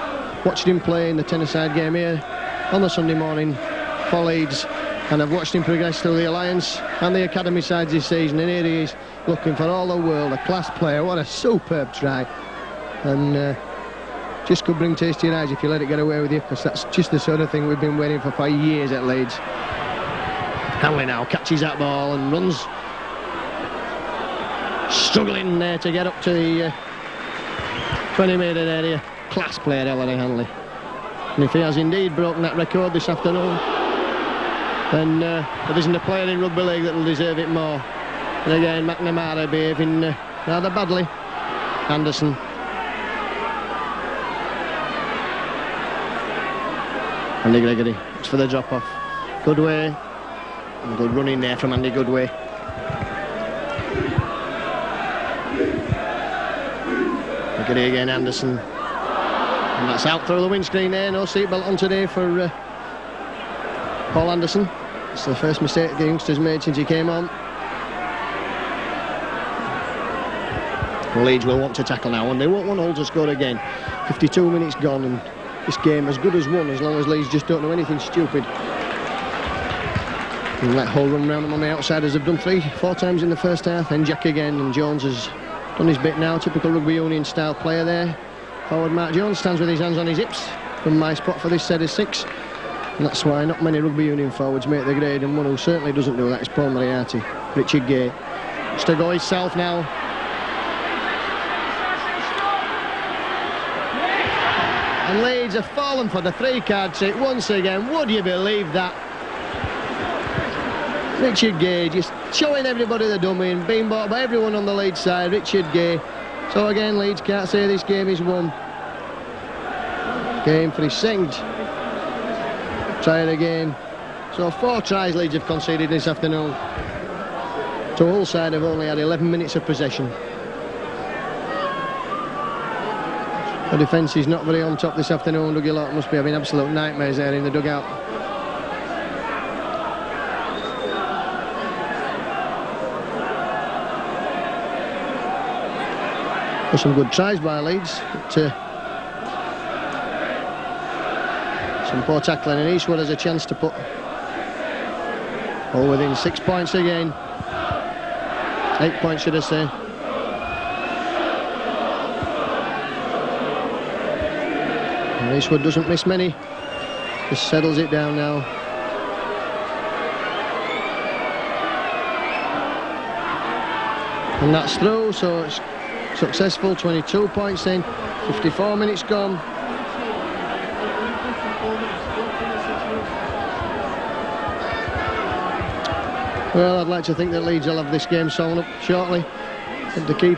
Watched him play in the tennis-side game here on the Sunday morning for Leeds, and I've watched him progress through the Alliance and the academy sides this season, and here he is looking for all the world, a class player. What a superb try, and just could bring tears to your eyes if you let it get away with you, because that's just the sort of thing we've been waiting for years at Leeds. Hanley now catches that ball and runs, struggling there to get up to the 20-metre area. Class player, Ellery Hanley. And if he has indeed broken that record this afternoon, then there isn't a player in rugby league that will deserve it more. And again, McNamara behaving rather badly. Anderson. Andy Gregory, it's for the drop-off. Goodway. And good running there from Andy Goodway. Gregory again, Anderson. And that's out through the windscreen there. No seatbelt on today for Paul Anderson. It's the first mistake the youngster's made since he came on. Leeds will want to tackle now, and they won't want Hull to score again. 52 minutes gone, and this game as good as won, as long as Leeds just don't do anything stupid. And let Hull run round them on the outside, as they've done 3-4 times in the first half. And Jack again, and Jones has done his bit now. Typical rugby union style player there. Forward Mark Jones stands with his hands on his hips from my spot for this set of 6. And that's why not many rugby union forwards make the grade, and one who certainly doesn't do that is Paul Moriarty. Richard Gay. Has to go himself now. And Leeds have fallen for the 3-card trick once again. Would you believe that? Richard Gay just showing everybody the dummy and being bought by everyone on the Leeds side. Richard Gay. So again, Leeds can't say this game is won. Game for his second try it again. So 4 tries Leeds have conceded this afternoon. So Hull side have only had 11 minutes of possession. The defence is not very on top this afternoon. Dougie Locke must be having absolute nightmares there in the dugout. Some good tries by Leeds, but some poor tackling, and Eastwood has a chance to put Hull within 6 points again. 8 points, should I say. And Eastwood doesn't miss many, just settles it down now. And that's through, so it's successful. 22 points then, 54 minutes gone. Well, I'd like to think that Leeds will have this game sewn up shortly, and to keep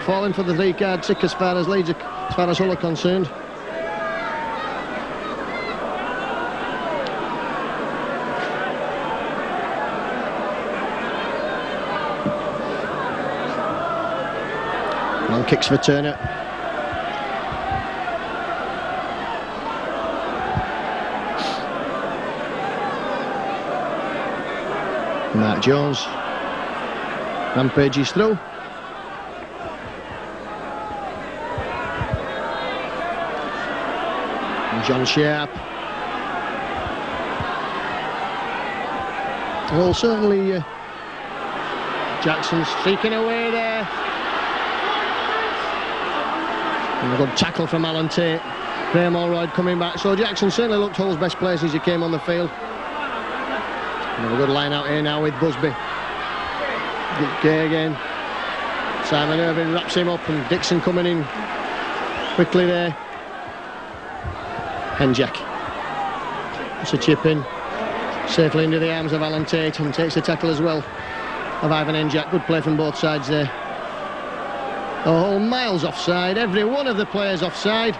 falling for the 3-card trick as far as Leeds, as far as Hull are concerned. Long kicks for Turner. Mark Jones. Rampage is through. And John Sharp. Well, certainly Jackson's streaking away there. And a good tackle from Alan Tate. Graham Allroyd coming back. So Jackson certainly looked Hull's best player as he came on the field. And a good line out here now with Busby. Gay again. Simon Irving wraps him up, and Dixon coming in quickly there. And Jack. It's a chip in. Safely into the arms of Alan Tate, and takes the tackle as well. of Ivan Enjak. Good play from both sides there. Oh, miles offside, every one of the players offside.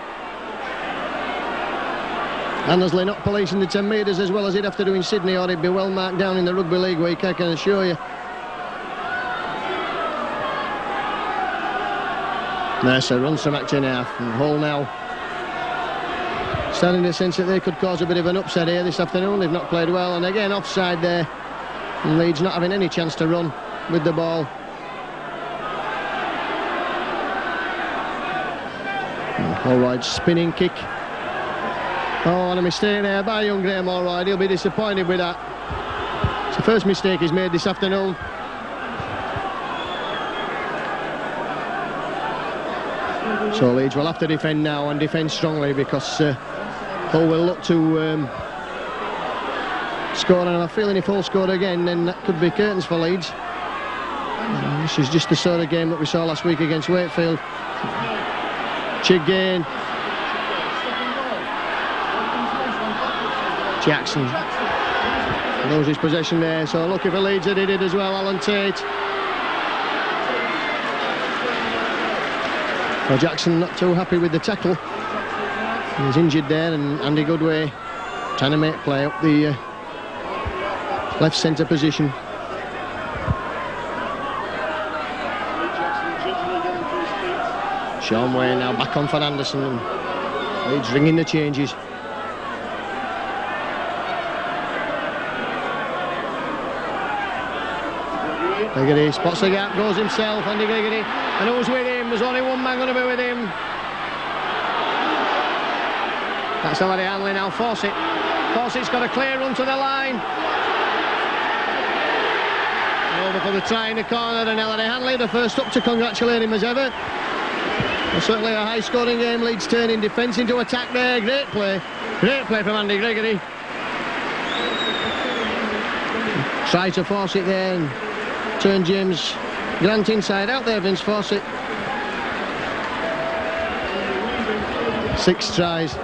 Annesley not policing the 10 metres as well as he'd have to do in Sydney, or he'd be well marked down in the Rugby League week, I can assure you. Mercer runs from acting half, and Hull now starting to sense that they could cause a bit of an upset here this afternoon. They've not played well, and again offside there, and Leeds not having any chance to run with the ball. Allroyd spinning kick. Oh, and a mistake there by young Graham Allroyd. He'll be disappointed with that. It's the first mistake he's made this afternoon. So Leeds will have to defend now, and defend strongly, because Hull will look to score, and I'm feeling if Hull scored again, then that could be curtains for Leeds. This is just the sort of game that we saw last week against Wakefield. Chigane. Jackson loses possession there, so lucky for Leeds that he did as well. Alan Tate. Well, Jackson not too happy with the tackle. He's injured there, and Andy Goodway trying to make play up the left centre position. Sean Wayne now back on for Anderson, and Leeds ringing the changes. Gregory spots the gap, goes himself, Andy Gregory, and who's with him? There's only one man going to be with him. That's Ellery Hanley now. Fawcett. Fawcett's got a clear run to the line. Over for the try in the corner, and Ellery Hanley the first up to congratulate him as ever. Well, certainly a high scoring game. Leeds turning defence into attack there. Great play from Andy Gregory. Tries to force it there and turn James Grant inside out there, Vince Fawcett. 6 tries.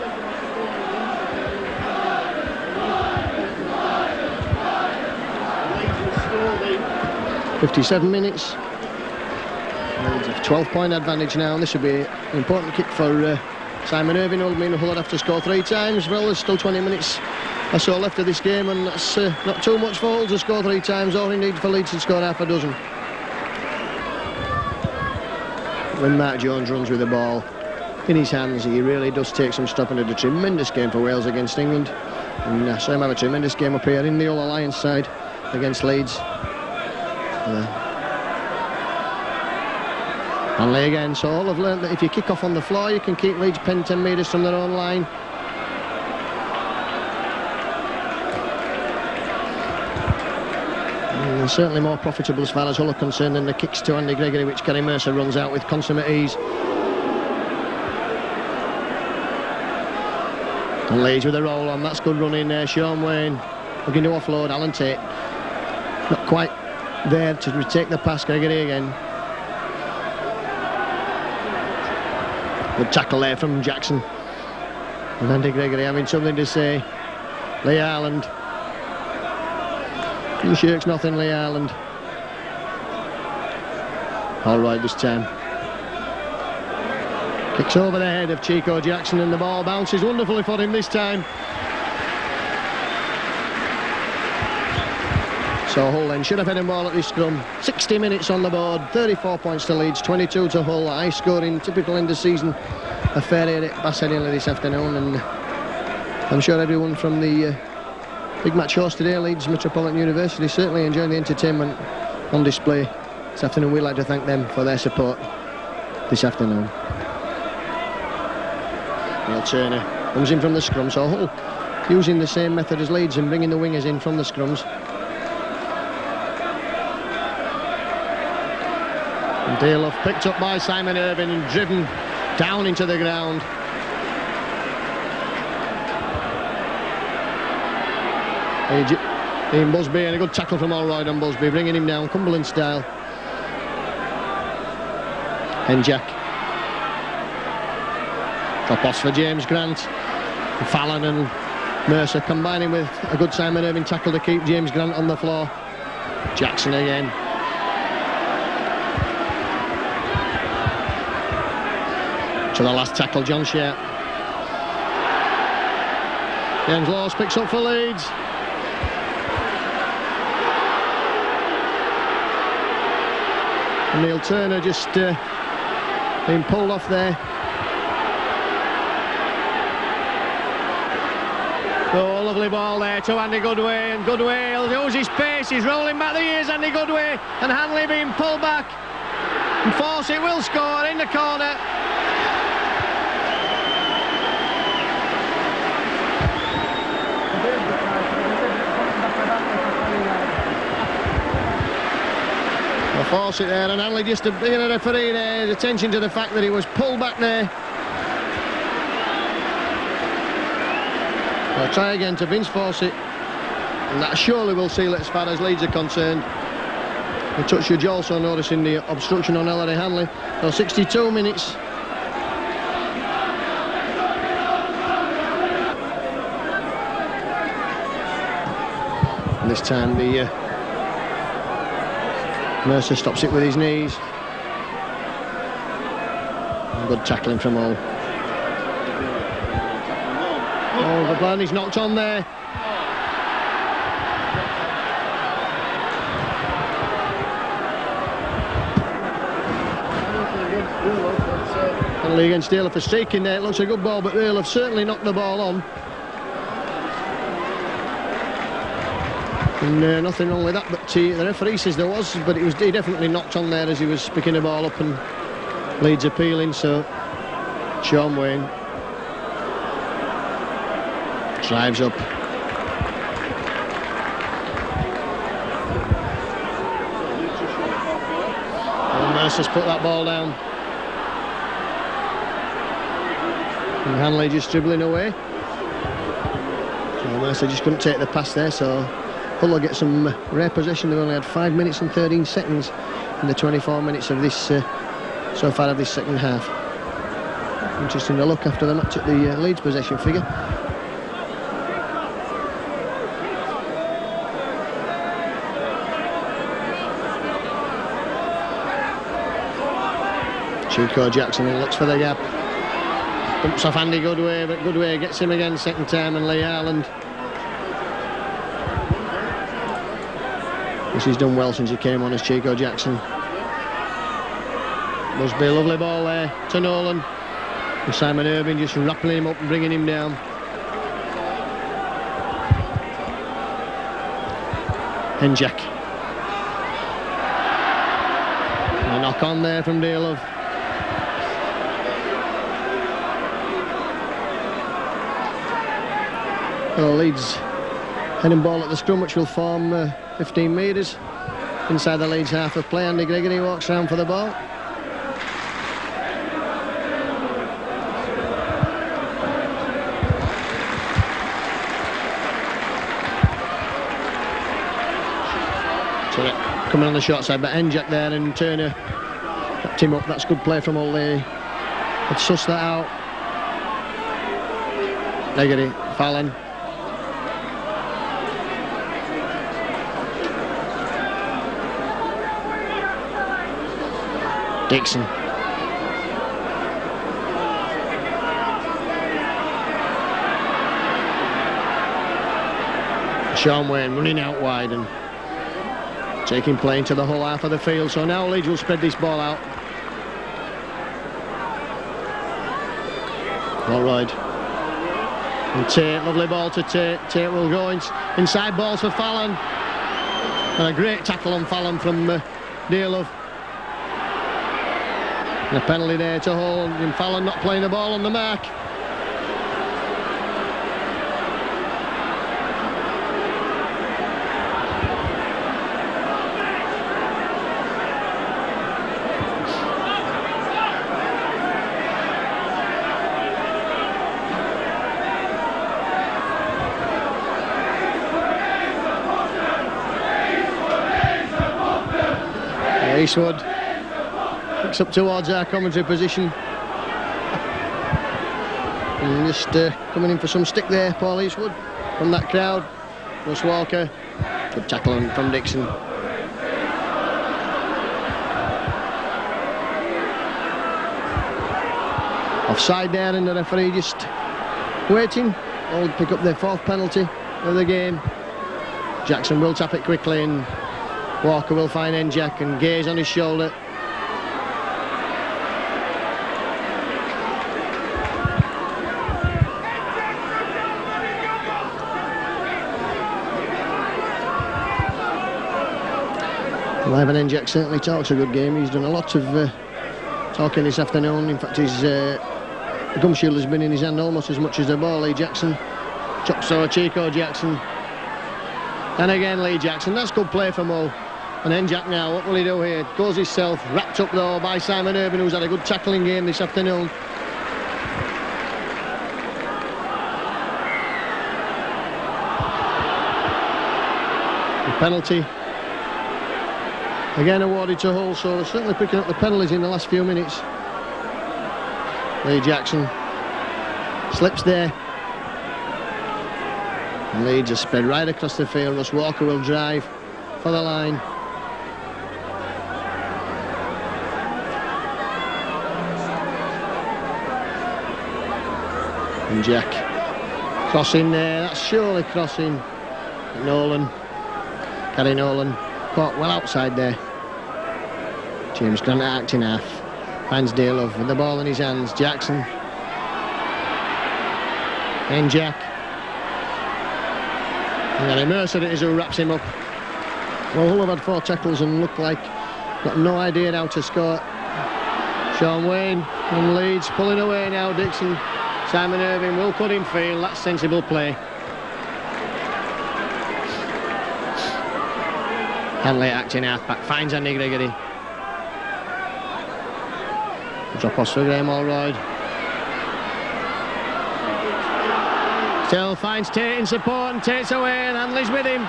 "57 minutes. Leeds have 12-point advantage now, and this will be an important kick for Simon Irvine. Will mean Hull would have to score 3 times. Well, there's still 20 minutes or so left of this game, and that's not too much for Hull to score 3 times, or indeed for Leeds to score half a dozen. When Mark Jones runs with the ball in his hands, he really does take some stopping. At a tremendous game for Wales against England, and I saw him have a tremendous game up here in the Hull Alliance side against Leeds. Hanley again. So Hull have learnt that if you kick off on the floor, you can keep Leeds pinned 10 metres from their own line. And certainly more profitable as far as Hull are concerned than the kicks to Andy Gregory, which Gary Mercer runs out with consummate ease. And Leeds with a roll on. That's good running there. Sean Wayne looking to offload. Alan Tate not quite there to retake the pass. Gregory again. Good tackle there from Jackson. And Andy Gregory having something to say. Lee Ireland. He shirks nothing, Lee Ireland. All right this time. Kicks over the head of Chico Jackson, and the ball bounces wonderfully for him this time. So Hull then should have had a ball at this scrum. 60 minutes on the board, 34 points to Leeds, 22 to Hull. High scoring, typical end of season affair here at Bass Headingley this afternoon, and I'm sure everyone from the big match host today, Leeds Metropolitan University, certainly enjoying the entertainment on display this afternoon. We'd like to thank them for their support this afternoon. Neil Turner comes in from the scrum, so Hull using the same method as Leeds and bringing the wingers in from the scrums. And Dale picked up by Simon Irvine and driven down into the ground. Ian Busby, and a good tackle from Allroyd on Busby, bringing him down, Cumberland style. Enjak. Top off for James Grant. Fallon and Mercer combining with a good Simon Irvine tackle to keep James Grant on the floor. Jackson again. To the last tackle, John Sharp. Jens Laws picks up for Leeds. And Neil Turner just being pulled off there. Oh, lovely ball there to Andy Goodway, and Goodway will use his pace. He's rolling back the ears, Andy Goodway, and Hanley being pulled back. And Fawcett will score in the corner. Well, Fawcett there, and Hanley just bringing the referee there, attention to the fact that he was pulled back there. I'll try again to Vince Fawcett, and that surely will seal it as far as Leeds are concerned. The touch judge also noticing the obstruction on Ellery Hanley. So 62 minutes. And this time the Mercer stops it with his knees. And good tackling from all. Oh, the blind is knocked on there. Penalty against Dale for streaking there. It looks a good ball, but they'll have certainly knocked the ball on. And nothing wrong with that, but the referee says there was, but he definitely knocked on there as he was picking the ball up, and Leeds appealing. So Sean Wayne drives up. And Mercer's put that ball down. And Hanley just dribbling away. So Mercer just couldn't take the pass there, so Hull will get some rare possession. They've only had 5 minutes and 13 seconds in the 24 minutes of this so far of this second half. Interesting to look after the match at the Leeds possession figure. Chico Jackson looks for the gap. Bumps off Andy Goodway, but Goodway gets him again second time, and Lee Harland. He's done well since he came on as Chico Jackson. Must be a lovely ball there to Nolan. And Simon Irving just rappelling him up and bringing him down. Henjak. A knock on there from Dearlove. Well, Leeds heading ball at the scrum, which will form 15 metres inside the Leeds half of play. Andy Gregory walks round for the ball. So coming on the short side, but Henjak there, and Turner kept him up. That's good play from Ollie. Had sussed that out. Gregory, Fallon. Dixon. Sean Wayne running out wide and taking play into the whole half of the field. So now Leeds will spread this ball out. All right. And Tate, lovely ball to Tate. Tate will go inside balls for Fallon. And a great tackle on Fallon from Dearlove. And a penalty there to Hull, and Fallon not playing the ball on the mark. Eastwood picks up towards our commentary position. And just coming in for some stick there, Paul Eastwood, from that crowd. Russ Walker, good tackle from Dixon. Offside there, and the referee just waiting. All pick up their 4th penalty of the game. Jackson will tap it quickly, and Walker will find Njak and gaze on his shoulder. Ivan Njak certainly talks a good game. He's done a lot of talking this afternoon. In fact, his gum shield has been in his hand almost as much as the ball. Lee Jackson chops over Chico Jackson. And again Lee Jackson. That's good play from Hull. And Njak now, what will he do here? Goes himself, wrapped up though by Simon Irvine, who's had a good tackling game this afternoon. The penalty again awarded to Hull, so they're certainly picking up the penalties in the last few minutes. Lee Jackson slips there. And Leeds are spread right across the field. Russ Walker will drive for the line. And Jack crossing there, that's surely crossing. Nolan, Gary Nolan caught well outside there. James Grant acting half. Finds Dalove with the ball in his hands. Jackson. And Jack. And Gary Mercer it is who wraps him up. Well, Hull have had 4 tackles and look like got no idea how to score. Sean Wayne and Leeds pulling away now. Dixon. Simon Irvine will cut him field. That's sensible play. Hanley acting half-back. Finds Andy Gregory. Drop-offs for Graham Allroyd. Still finds Tate in support and Tate's away and Hanley's with him.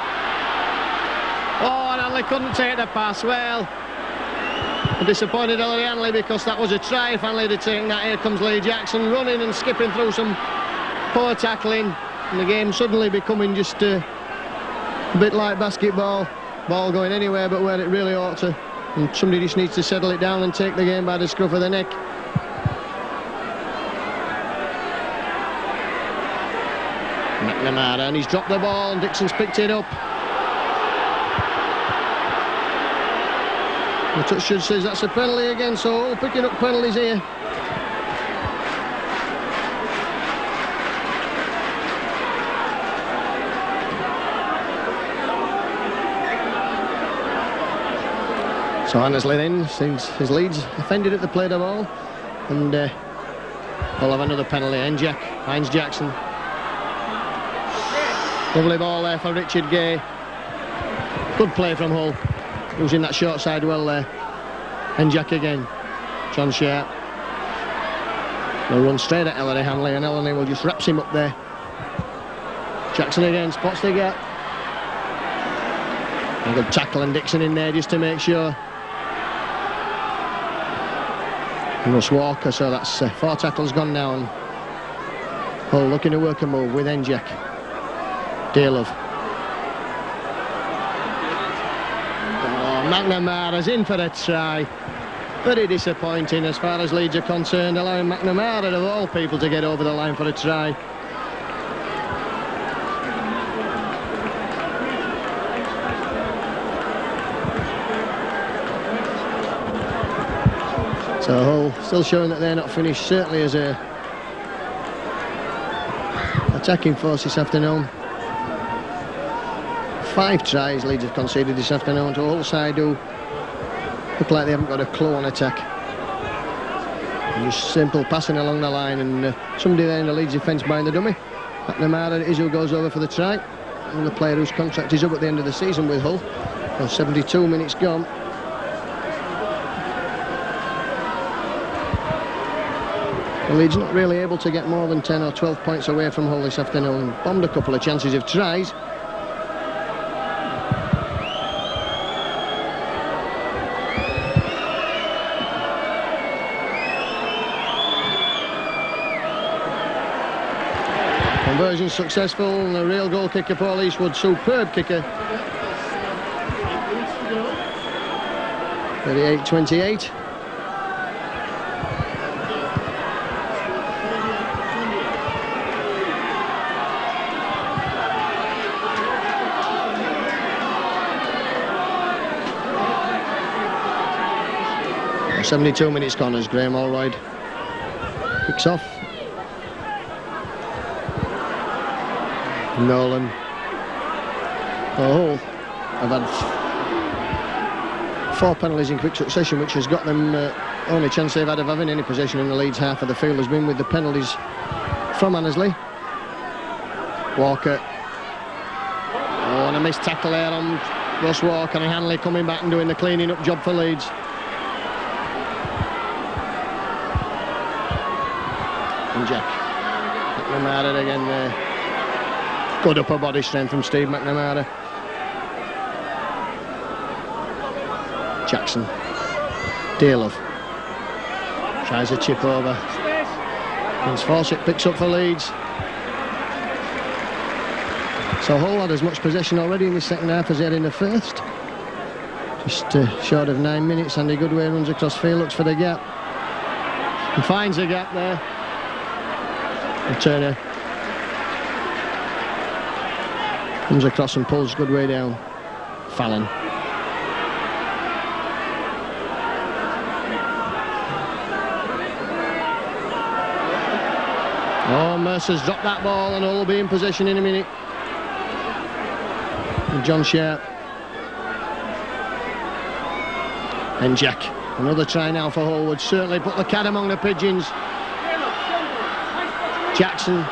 Oh, and Hanley couldn't take the pass. Well, I'm disappointed Ellery Hanley because that was a try if Hanley had taken that. Here comes Lee Jackson running and skipping through some poor tackling. And the game suddenly becoming just a bit like basketball. Ball going anywhere but where it really ought to. And somebody just needs to settle it down and take the game by the scruff of the neck. McNamara, and he's dropped the ball and Dixon's picked it up. The touch judge says that's a penalty again, so Hull picking up penalties here. So Annesley then, since his Leeds offended at the play the ball, and we'll have another penalty. Njak finds Jackson. Lovely ball there for Richard Gay. Good play from Hull, using that short side well there. Njak again. John Sharp. They'll run straight at Ellery Hanley, and Ellery will just wraps him up there. Jackson again, spots the gap. A good tackle and Dixon in there just to make sure. And Russ Walker, so that's 4 tackles gone now, and Hull looking to work a move with Njak. Dalove. Oh, McNamara's in for a try. Very disappointing as far as Leeds are concerned, allowing McNamara of all people to get over the line for a try. So Hull still showing that they're not finished, certainly as a attacking force this afternoon. 5 tries Leeds have conceded this afternoon to Hull side who look like they haven't got a clue on attack. Just simple passing along the line, and somebody there in the Leeds defence behind the dummy. McNamara is who goes over for the try, and the player whose contract is up at the end of the season with Hull. Well, 72 minutes gone. The Leeds not really able to get more than 10 or 12 points away from Hull this afternoon. Bombed a couple of chances of tries. Conversion successful, and a real goal kicker, Paul Eastwood, superb kicker. 38-28. 72 minutes gone as Graham Allroyd kicks off. Nolan. Hull have had 4 penalties in quick succession, which has got them only chance they've had of having any possession in the Leeds half of the field has been with the penalties from Annesley. Walker. Oh, and a missed tackle there on Ross Walker, and Hanley coming back and doing the cleaning up job for Leeds. And Jack McNamara again there. Good upper body strength from Steve McNamara. Jackson. Dearlove tries a chip over. Vince Fawcett picks up for Leeds. So Hull had as much possession already in the second half as they had in the first. Just short of 9 minutes. Andy Goodway runs across field, looks for the gap. And finds a gap there. And Turner comes across and pulls Goodway down. Fallon. Oh, Mercer's dropped that ball and Hull will be in possession in a minute. And John Sharp. And Jack. Another try now for Hull would certainly put the cat among the pigeons. Jackson.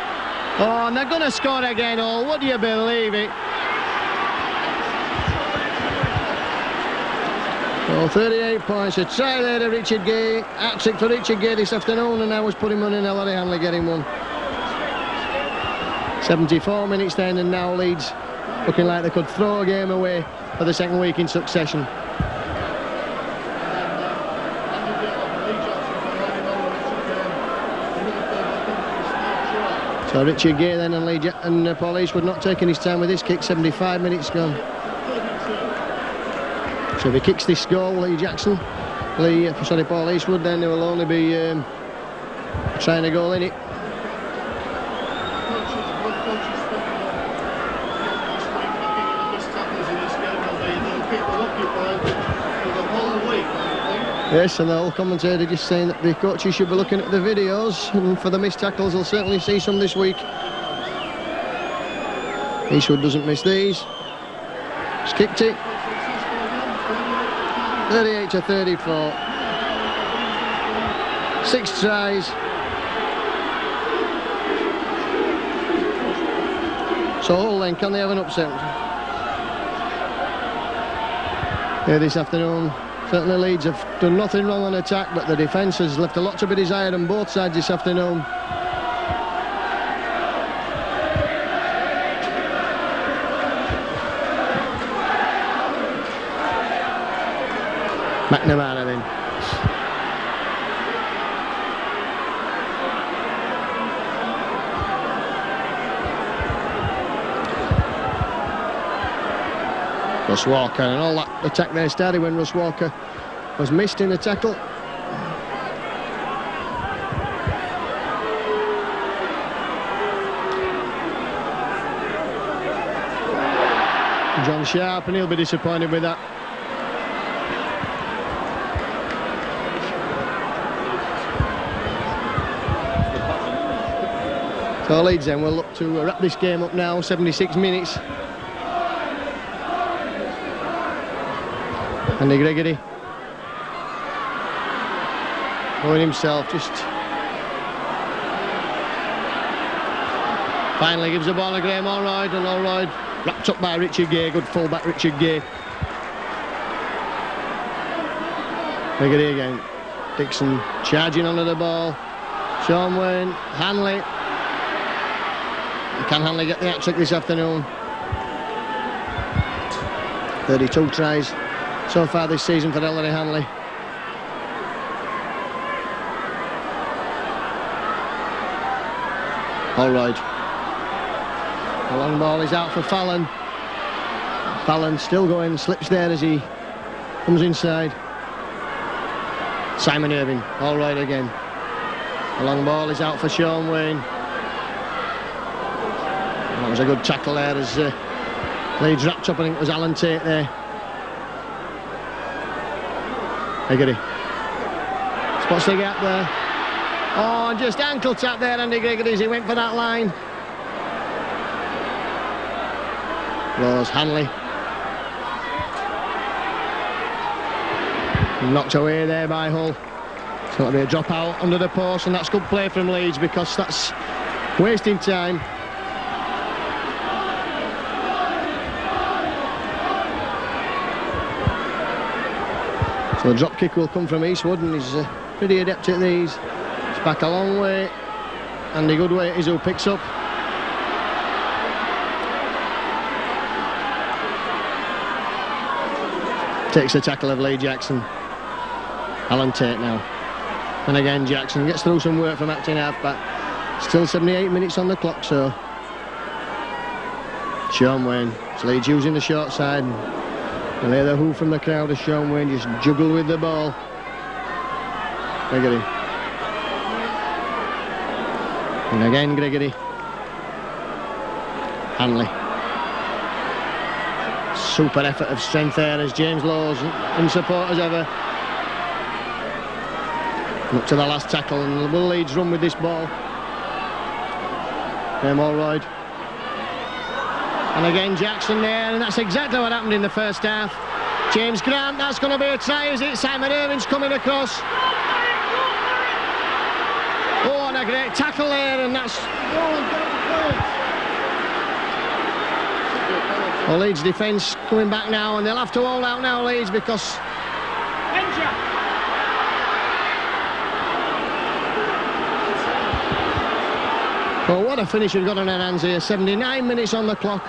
Oh, and they're going to score again, Hull. Would you believe it? Oh, 38 points. A try there to Richard Gay. Hat-trick for Richard Gay this afternoon, and I was putting one in. Larry Hanley getting one. 74 minutes then, and now Leeds looking like they could throw a game away for the second week in succession. So Richard Gay then and Paul Eastwood not taking his time with this kick. 75 minutes gone. So if he kicks this goal, Paul Eastwood, then they will only be trying a goal in it. Yes, and the whole commentator just saying that the coaches should be looking at the videos, and for the missed tackles they'll certainly see some this week. Eastwood doesn't miss these. He's kicked it. 38 to 34. 6 tries. So Hull then, can they have an upset? Yeah, this afternoon. Certainly Leeds have done nothing wrong on attack, but the defence has left a lot to be desired on both sides this afternoon. McNamara then. Russ Walker, and all that attack there started when Russ Walker was missed in the tackle. John Sharp, and he'll be disappointed with that. So Leeds then will look to wrap this game up now. 76 minutes. Andy Gregory going himself, just finally gives the ball to Graham Allroyd, and Allroyd wrapped up by Richard Gay. Good fullback Richard Gay. Gregory again. Dixon charging onto the ball. Sean Wayne, Hanley. Can Hanley get the hat-trick this afternoon? 32 tries so far this season for Ellery Hanley. Allroyd. The long ball is out for Fallon. Fallon still going, slips there as he comes inside. Simon Irving, Allroyd again. The long ball is out for Sean Wayne. That was a good tackle there as Leeds wrapped up. I think it was Alan Tate there. Gregory. Spots the gap there. Oh, and just ankle tap there, Andy Gregory, as he went for that line. Rose Hanley. Knocked away there by Hull. It's going to be a drop out under the post, and that's good play from Leeds, because that's wasting time. So the drop kick will come from Eastwood, and he's pretty adept at these. It's back a long way. Andy Goodway is who picks up. Takes the tackle of Lee Jackson. Alan Tate now. And again Jackson gets through some work from acting half-back. Still 78 minutes on the clock, so Sean Wayne. It's Leeds using the short side. And hear the hoo from the crowd as Sean Wayne just juggle with the ball. Gregory. And again Gregory. Hanley. Super effort of strength there as James Lawes in support as ever. Up to the last tackle, and will Leeds run with this ball? Graham Allroyd. And again Jackson there, and that's exactly what happened in the first half. James Grant, that's going to be a try, is it? Simon Irwin's coming across. Oh, and a great tackle there, and that's... Well, Leeds defence coming back now, and they'll have to hold out now, Leeds, because... Well, what a finish we've got on our hands here. 79 minutes on the clock.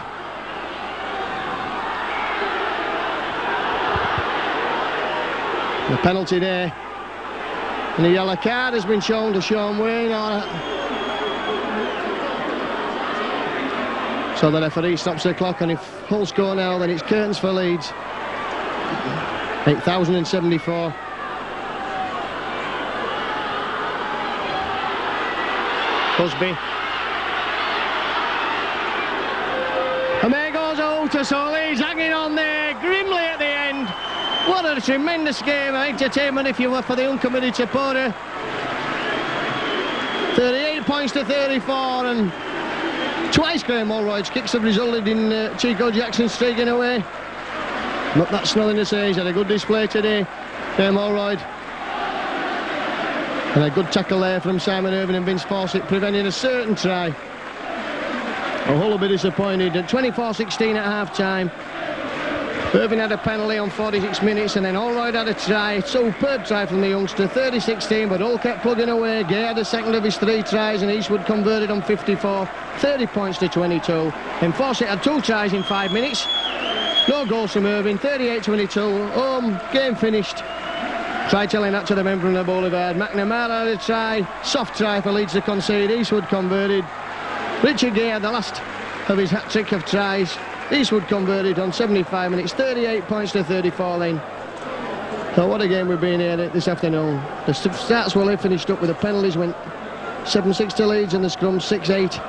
The penalty there. And the yellow card has been shown to Sean Wayne. So the referee stops the clock, and if Hull score now, then it's curtains for Leeds. 8,074. Busby. And there goes Oulter, so Leeds hanging on there grimly at the end. What a tremendous game of entertainment if you were for the uncommitted supporter. 38 points to 34, and twice Graham Allroyd's kicks have resulted in Chico Jackson streaking away. But that's nothing to say, he's had a good display today, Graham Allroyd. And a good tackle there from Simon Irvin and Vince Fawcett, preventing a certain try. Hull will be disappointed at 24-16 at half-time. Irvin had a penalty on 46 minutes, and then Allroyd had a try. Superb try from the youngster, 30-16, but Hull kept plugging away. Gay had the second of his 3 tries, and Eastwood converted on 54, 30 points to 22. And Fawcett had 2 tries in 5 minutes. No goals from Irvin, 38-22. Game finished. Try telling that to the men from the Boulevard. McNamara had a try, soft try for Leeds to concede. Eastwood converted. Richard Gay had the last of his hat-trick of tries. Eastwood converted on 75 minutes, 38 points to 34 then. So what a game we've been here this afternoon. The stats were finished up with the penalties went 7-6 to Leeds, and the scrum 6-8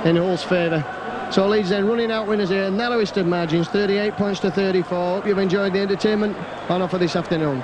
in Hull's favour. So Leeds then running out winners here, narrowest of margins, 38 points to 34. Hope you've enjoyed the entertainment on offer this afternoon.